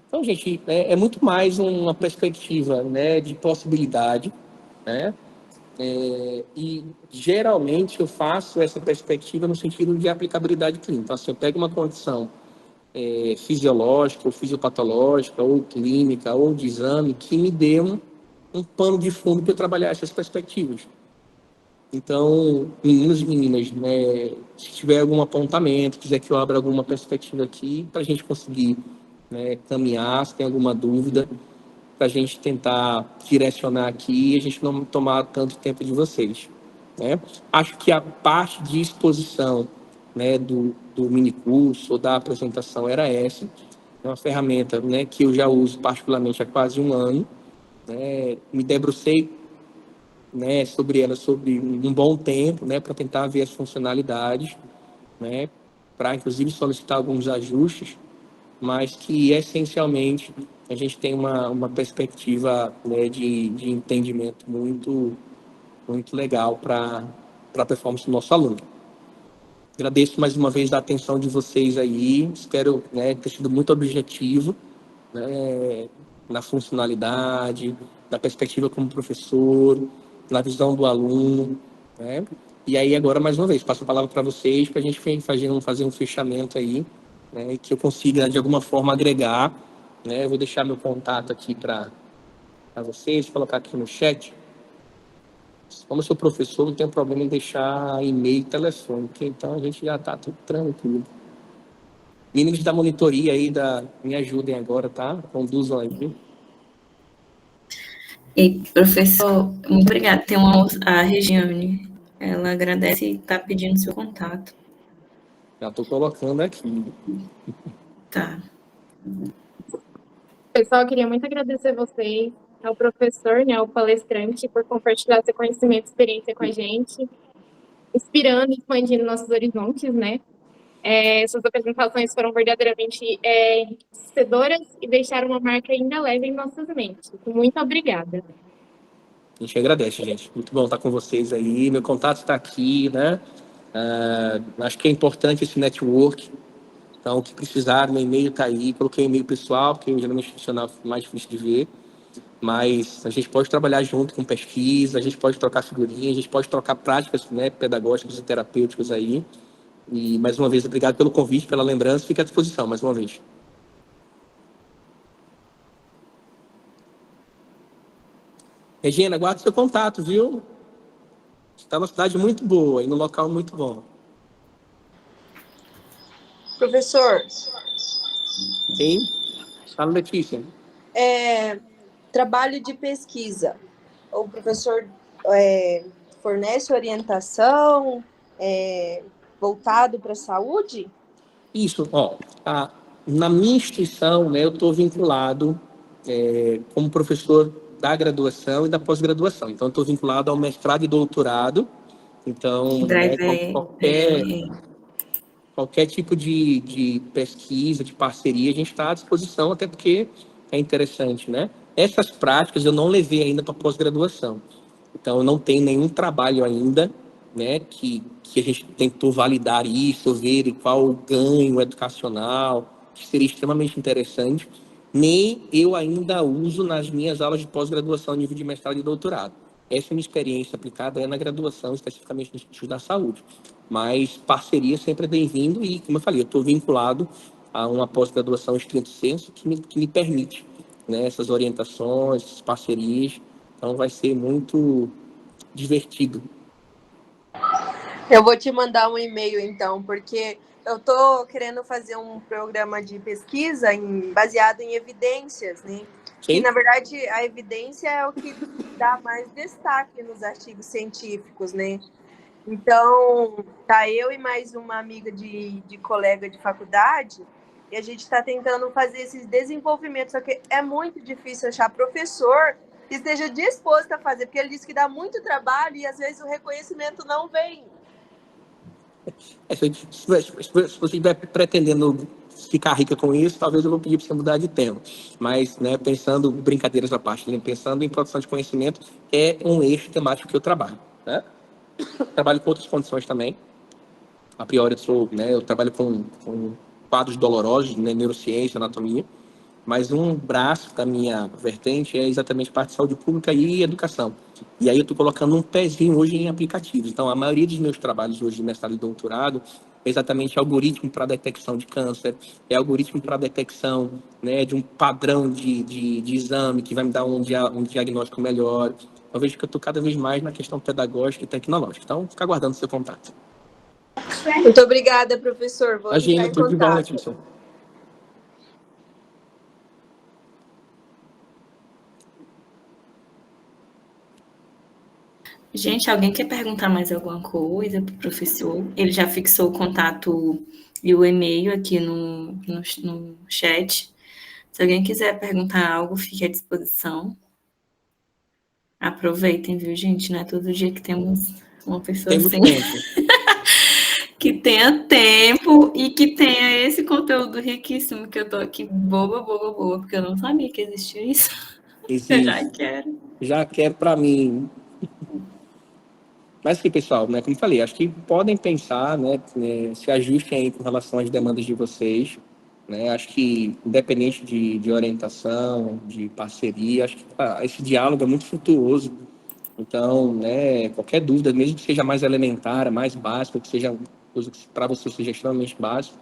Então, gente, é muito mais uma perspectiva, né, de possibilidade, né? E geralmente eu faço essa perspectiva no sentido de aplicabilidade clínica. Então, assim, eu pego uma condição fisiológica, ou fisiopatológica, ou clínica, ou de exame, que me dê um pano de fundo para eu trabalhar essas perspectivas. Então, meninos e meninas, né, se tiver algum apontamento, quiser que eu abra alguma perspectiva aqui, para a gente conseguir, né, caminhar, se tem alguma dúvida, para a gente tentar direcionar aqui e a gente não tomar tanto tempo de vocês. Né? Acho que a parte de exposição, né, do minicurso ou da apresentação era essa. É uma ferramenta, né, que eu já uso particularmente há quase um ano. Né? Me debrucei, né, sobre ela sobre um bom tempo, né, para tentar ver as funcionalidades, né, para inclusive solicitar alguns ajustes, mas que essencialmente a gente tem uma perspectiva, né, de entendimento muito legal para a performance do nosso aluno. Agradeço mais uma vez a atenção de vocês aí, espero, né, ter sido muito objetivo, né, na funcionalidade, na perspectiva como professor, na visão do aluno, né? E aí agora, mais uma vez, passo a palavra para vocês, para a gente fazer um fechamento aí, né, que eu consiga, de alguma forma, agregar, né? Eu vou deixar meu contato aqui para vocês, colocar aqui no chat. Como eu sou professor, não tenho problema em deixar e-mail e telefone, porque então a gente já está tudo tranquilo. Meninos da monitoria aí, me ajudem agora, tá? Conduzam aí, viu? E, professor, muito obrigada. Tem a Regiane, ela agradece e está pedindo seu contato. Já estou colocando aqui. Tá. Pessoal, eu queria muito agradecer vocês, ao professor, né, ao palestrante, por compartilhar seu conhecimento e experiência com a gente, inspirando e expandindo nossos horizontes, né? Suas apresentações foram verdadeiramente enriquecedoras e deixaram uma marca ainda leve em nossas mentes. Muito obrigada. A gente agradece, gente. Muito bom estar com vocês aí. Meu contato está aqui, né? Acho que é importante esse network. Então, o que precisar, meu e-mail está aí. Coloquei e-mail pessoal, porque geralmente é institucional é mais difícil de ver. Mas a gente pode trabalhar junto com pesquisa, a gente pode trocar figurinhas, a gente pode trocar práticas, né, pedagógicas e terapêuticas aí. E, mais uma vez, obrigado pelo convite, pela lembrança. Fique à disposição, mais uma vez. Regina, guarde seu contato, viu? Está numa cidade muito boa e num local muito bom. Professor. Sim? Fala, Letícia. Trabalho de pesquisa. O professor fornece orientação voltado para a saúde? Isso, ó, na minha instituição, né, eu estou vinculado como professor da graduação e da pós-graduação. Então, eu estou vinculado ao mestrado e doutorado. Então, né, qualquer tipo de pesquisa, de parceria, a gente está à disposição, até porque é interessante, né? Essas práticas eu não levei ainda para pós-graduação. Então, eu não tenho nenhum trabalho ainda, né, que a gente tentou validar isso, ver qual o ganho educacional, que seria extremamente interessante, nem eu ainda uso nas minhas aulas de pós-graduação, nível de mestrado e doutorado. Essa minha experiência aplicada é na graduação, especificamente no Instituto da Saúde. Mas parceria sempre é bem-vindo e, como eu falei, eu estou vinculado a uma pós-graduação estrito sensu que me permite, né, essas orientações, essas parcerias. Então, vai ser muito divertido. Eu vou te mandar um e-mail, então, porque eu estou querendo fazer um programa de pesquisa baseado em evidências, né? Sim. Que, na verdade, a evidência é o que dá mais destaque nos artigos científicos, né? Então, tá eu e mais uma amiga de colega de faculdade, e a gente está tentando fazer esses desenvolvimentos, só que é muito difícil achar professor que esteja disposto a fazer, porque ele disse que dá muito trabalho e, às vezes, o reconhecimento não vem. Se você estiver pretendendo ficar rica com isso, talvez eu vou pedir para você mudar de tema. Mas, né, pensando, brincadeiras à parte, né, pensando em produção de conhecimento, é um eixo temático que eu trabalho. Né? Trabalho com outras condições também. A priori, eu trabalho com quadros dolorosos, né, neurociência, anatomia. Mas um braço da minha vertente é exatamente parte de saúde pública e educação. E aí eu estou colocando um pezinho hoje em aplicativos. Então, a maioria dos meus trabalhos hoje de mestrado e doutorado é exatamente algoritmo para detecção de câncer, é algoritmo para detecção, né, de um padrão de exame que vai me dar um diagnóstico melhor. Eu vejo que eu estou cada vez mais na questão pedagógica e tecnológica. Então, fica aguardando o seu contato. Muito obrigada, professor. Vou Imagina, entrar em tudo de bom, contato. Letícia. Gente, alguém quer perguntar mais alguma coisa para o professor? Ele já fixou o contato e o e-mail aqui no chat. Se alguém quiser perguntar algo, fique à disposição. Aproveitem, viu, gente? Não é todo dia que temos uma pessoa Temos assim, tempo. que tenha tempo e que tenha esse conteúdo riquíssimo, que eu tô aqui boba, porque eu não sabia que existia isso. Eu já Existe. quero. Já quero para mim. Mas assim, pessoal, né, como eu falei, acho que podem pensar, né, se ajustem aí com relação às demandas de vocês, né, acho que independente de orientação, de parceria, acho que esse diálogo é muito frutuoso. Então, né, qualquer dúvida, mesmo que seja mais elementar, mais básica, que seja coisa que para você seja extremamente básica,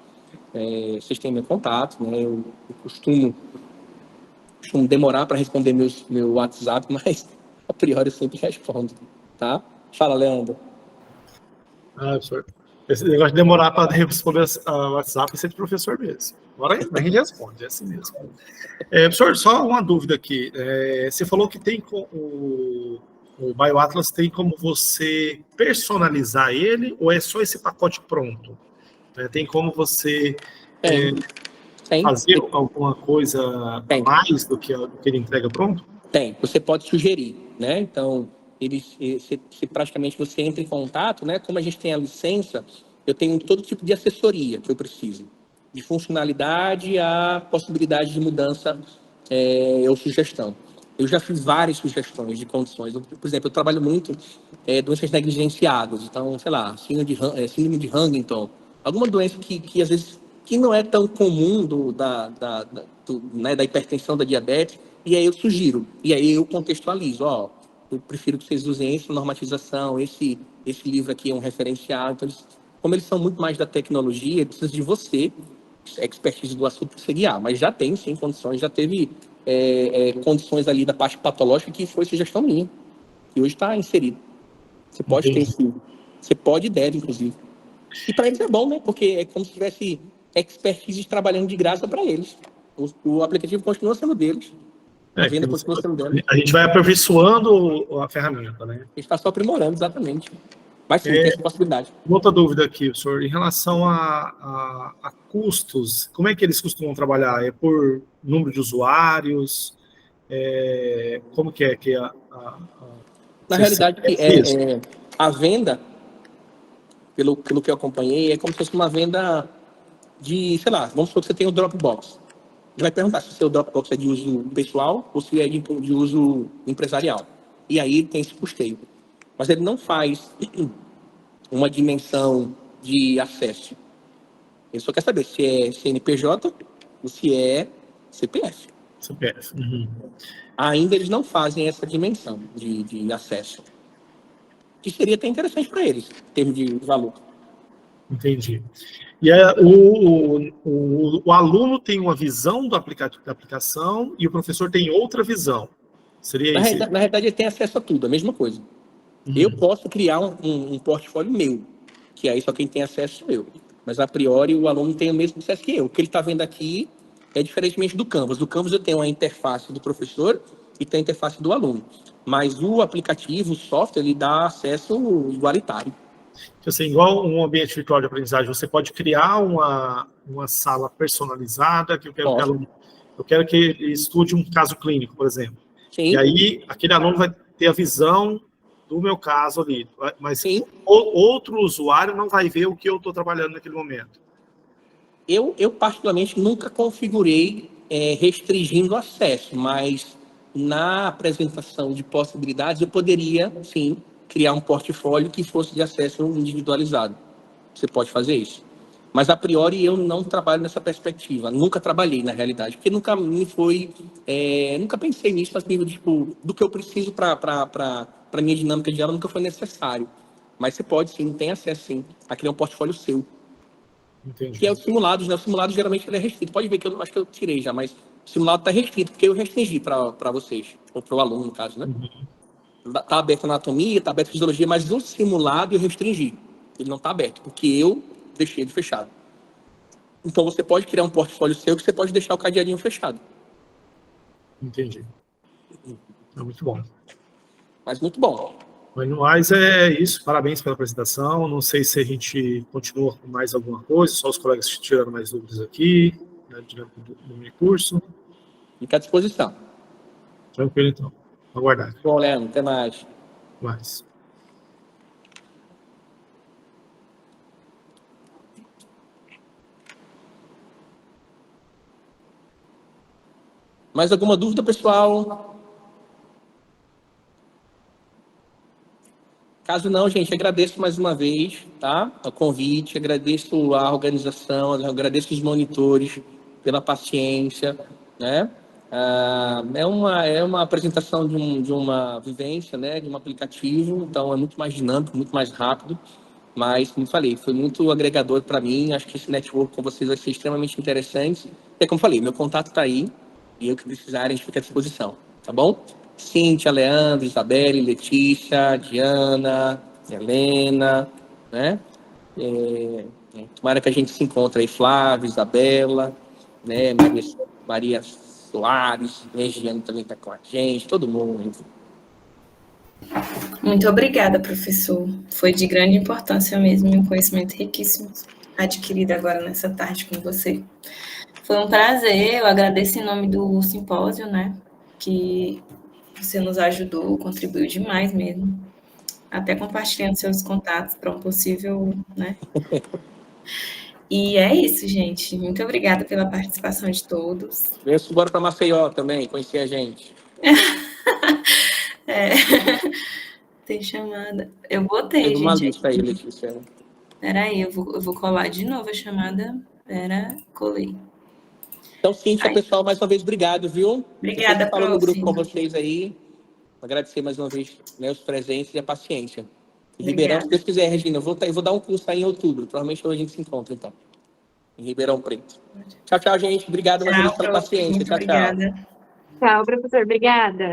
vocês têm meu contato, né, eu costumo demorar para responder meu WhatsApp, mas a priori eu sempre respondo, tá? Fala, Leandro. Professor. Esse negócio de demorar para responder o WhatsApp é ser de professor mesmo. Agora a gente responde, é assim mesmo. Professor, só uma dúvida aqui. Você falou que tem o BioAtlas tem como você personalizar ele ou é só esse pacote pronto? Tem como você fazer alguma coisa a mais do que ele entrega pronto? Tem. Você pode sugerir, né? Então, se praticamente você entra em contato, né? Como a gente tem a licença, eu tenho todo tipo de assessoria que eu preciso, de funcionalidade a possibilidade de mudança ou sugestão. Eu já fiz várias sugestões de condições. Por exemplo, eu trabalho muito doenças negligenciadas. Então, sei lá, síndrome de Huntington, alguma doença que às vezes que não é tão comum da hipertensão, da diabetes, e aí eu sugiro, e aí eu contextualizo, eu prefiro que vocês usem essa normatização, esse livro aqui é um referencial. Então, como eles são muito mais da tecnologia, precisa de você, expertise do assunto, para você guiar, mas já tem, sim, condições, já teve condições ali da parte patológica que foi sugestão minha, e hoje está inserido. Você pode ter sim, você pode e deve, inclusive. E para eles é bom, né? Porque é como se tivesse expertise trabalhando de graça para eles. O aplicativo continua sendo deles. A venda continua sendo dela. A gente vai aperfeiçoando a ferramenta, né? A gente está só aprimorando, exatamente. Mas sim, tem essa possibilidade. Outra dúvida aqui, senhor, em relação a custos, como é que eles costumam trabalhar? É por número de usuários? Como que é Na realidade, a venda, pelo que eu acompanhei, é como se fosse uma venda de, sei lá, vamos supor que você tem o Dropbox. Ele vai perguntar se o seu Dropbox é de uso pessoal ou se é de uso empresarial. E aí tem esse custeio. Mas ele não faz uma dimensão de acesso. Ele só quer saber se é CNPJ ou se é CPF. CPF. Ainda eles não fazem essa dimensão de acesso. Que seria até interessante para eles, em termos de valor. Entendi. E o aluno tem uma visão da aplicação e o professor tem outra visão. Seria isso? Na realidade, ele tem acesso a tudo, a mesma coisa. Eu posso criar um portfólio meu, que aí só quem tem acesso sou eu. Mas, a priori, o aluno tem o mesmo acesso que eu. O que ele está vendo aqui é diferentemente do Canvas. Do Canvas eu tenho a interface do professor e tem a interface do aluno. Mas o aplicativo, o software, ele dá acesso igualitário. Assim, igual um ambiente virtual de aprendizagem, você pode criar uma sala personalizada que eu quero que ele estude um caso clínico, por exemplo. Sim. E aí, aquele aluno vai ter a visão do meu caso ali, mas Sim. Outro usuário não vai ver o que eu estou trabalhando naquele momento. Eu particularmente, nunca configurei restringindo o acesso, mas na apresentação de possibilidades, eu poderia, sim, criar um portfólio que fosse de acesso individualizado. Você pode fazer isso. Mas, a priori, eu não trabalho nessa perspectiva. Nunca trabalhei, na realidade, porque nunca me foi... nunca pensei nisso, mas, tipo, do que eu preciso para a minha dinâmica de aula, nunca foi necessário. Mas você pode, sim, tem acesso, sim, a criar um portfólio seu. Entendi. Que é os simulados, né? O simulado, geralmente, ele é restrito. Pode ver que eu acho que eu tirei já, mas o simulado está restrito, porque eu restringi para vocês, ou para o aluno, no caso, né? Está aberto a anatomia, está aberto a fisiologia, mas o simulado eu restringi. Ele não está aberto, porque eu deixei ele fechado. Então, você pode criar um portfólio seu que você pode deixar o cadeadinho fechado. Entendi. É muito bom. Mas muito bom. Mas é isso, parabéns pela apresentação. Não sei se a gente continua com mais alguma coisa, só os colegas tiraram mais dúvidas aqui, né, do meu curso. Fica à disposição. Tranquilo, então. Aguardar. Bom, Leandro, até mais. Mais. Mais alguma dúvida, pessoal? Caso não, gente, agradeço mais uma vez, tá? O convite, agradeço a organização, agradeço os monitores pela paciência, né? É uma apresentação de uma vivência, né? De um aplicativo, então é muito mais dinâmico, muito mais rápido, mas, como falei, foi muito agregador para mim. Acho que esse network com vocês vai ser extremamente interessante. E, como falei, meu contato está aí, e o que precisarem, a gente fica à disposição, tá bom? Cíntia, Leandro, Isabelle, Letícia, Diana, Helena, né? Tomara que a gente se encontre aí, Flávia, Isabela, né? Maria Soares, Regiane também está com a gente, todo mundo. Muito obrigada, professor. Foi de grande importância mesmo e um conhecimento riquíssimo adquirido agora nessa tarde com você. Foi um prazer, eu agradeço em nome do simpósio, né? Que você nos ajudou, contribuiu demais mesmo. Até compartilhando seus contatos para um possível, né? E é isso, gente. Muito obrigada pela participação de todos. Venha embora para Maceió também, conhecer a gente. Tem chamada. Eu botei, Tem uma gente. lista aí, Letícia. Peraí, eu vou colar de novo a chamada. Colei. Então, Cíntia, pessoal, mais uma vez, obrigado, viu? Obrigada, eu falo no grupo com prof. vocês aí. Agradecer mais uma vez, né, os presentes e a paciência. Em Obrigada. Ribeirão, se Deus quiser, Regina, eu vou dar um curso aí em outubro. Provavelmente hoje a gente se encontra, então. Em Ribeirão Preto. Tchau, tchau, gente. Obrigado mais uma vez pela paciência. Muito Tchau, tchau. obrigada. Tchau, professor. Obrigada.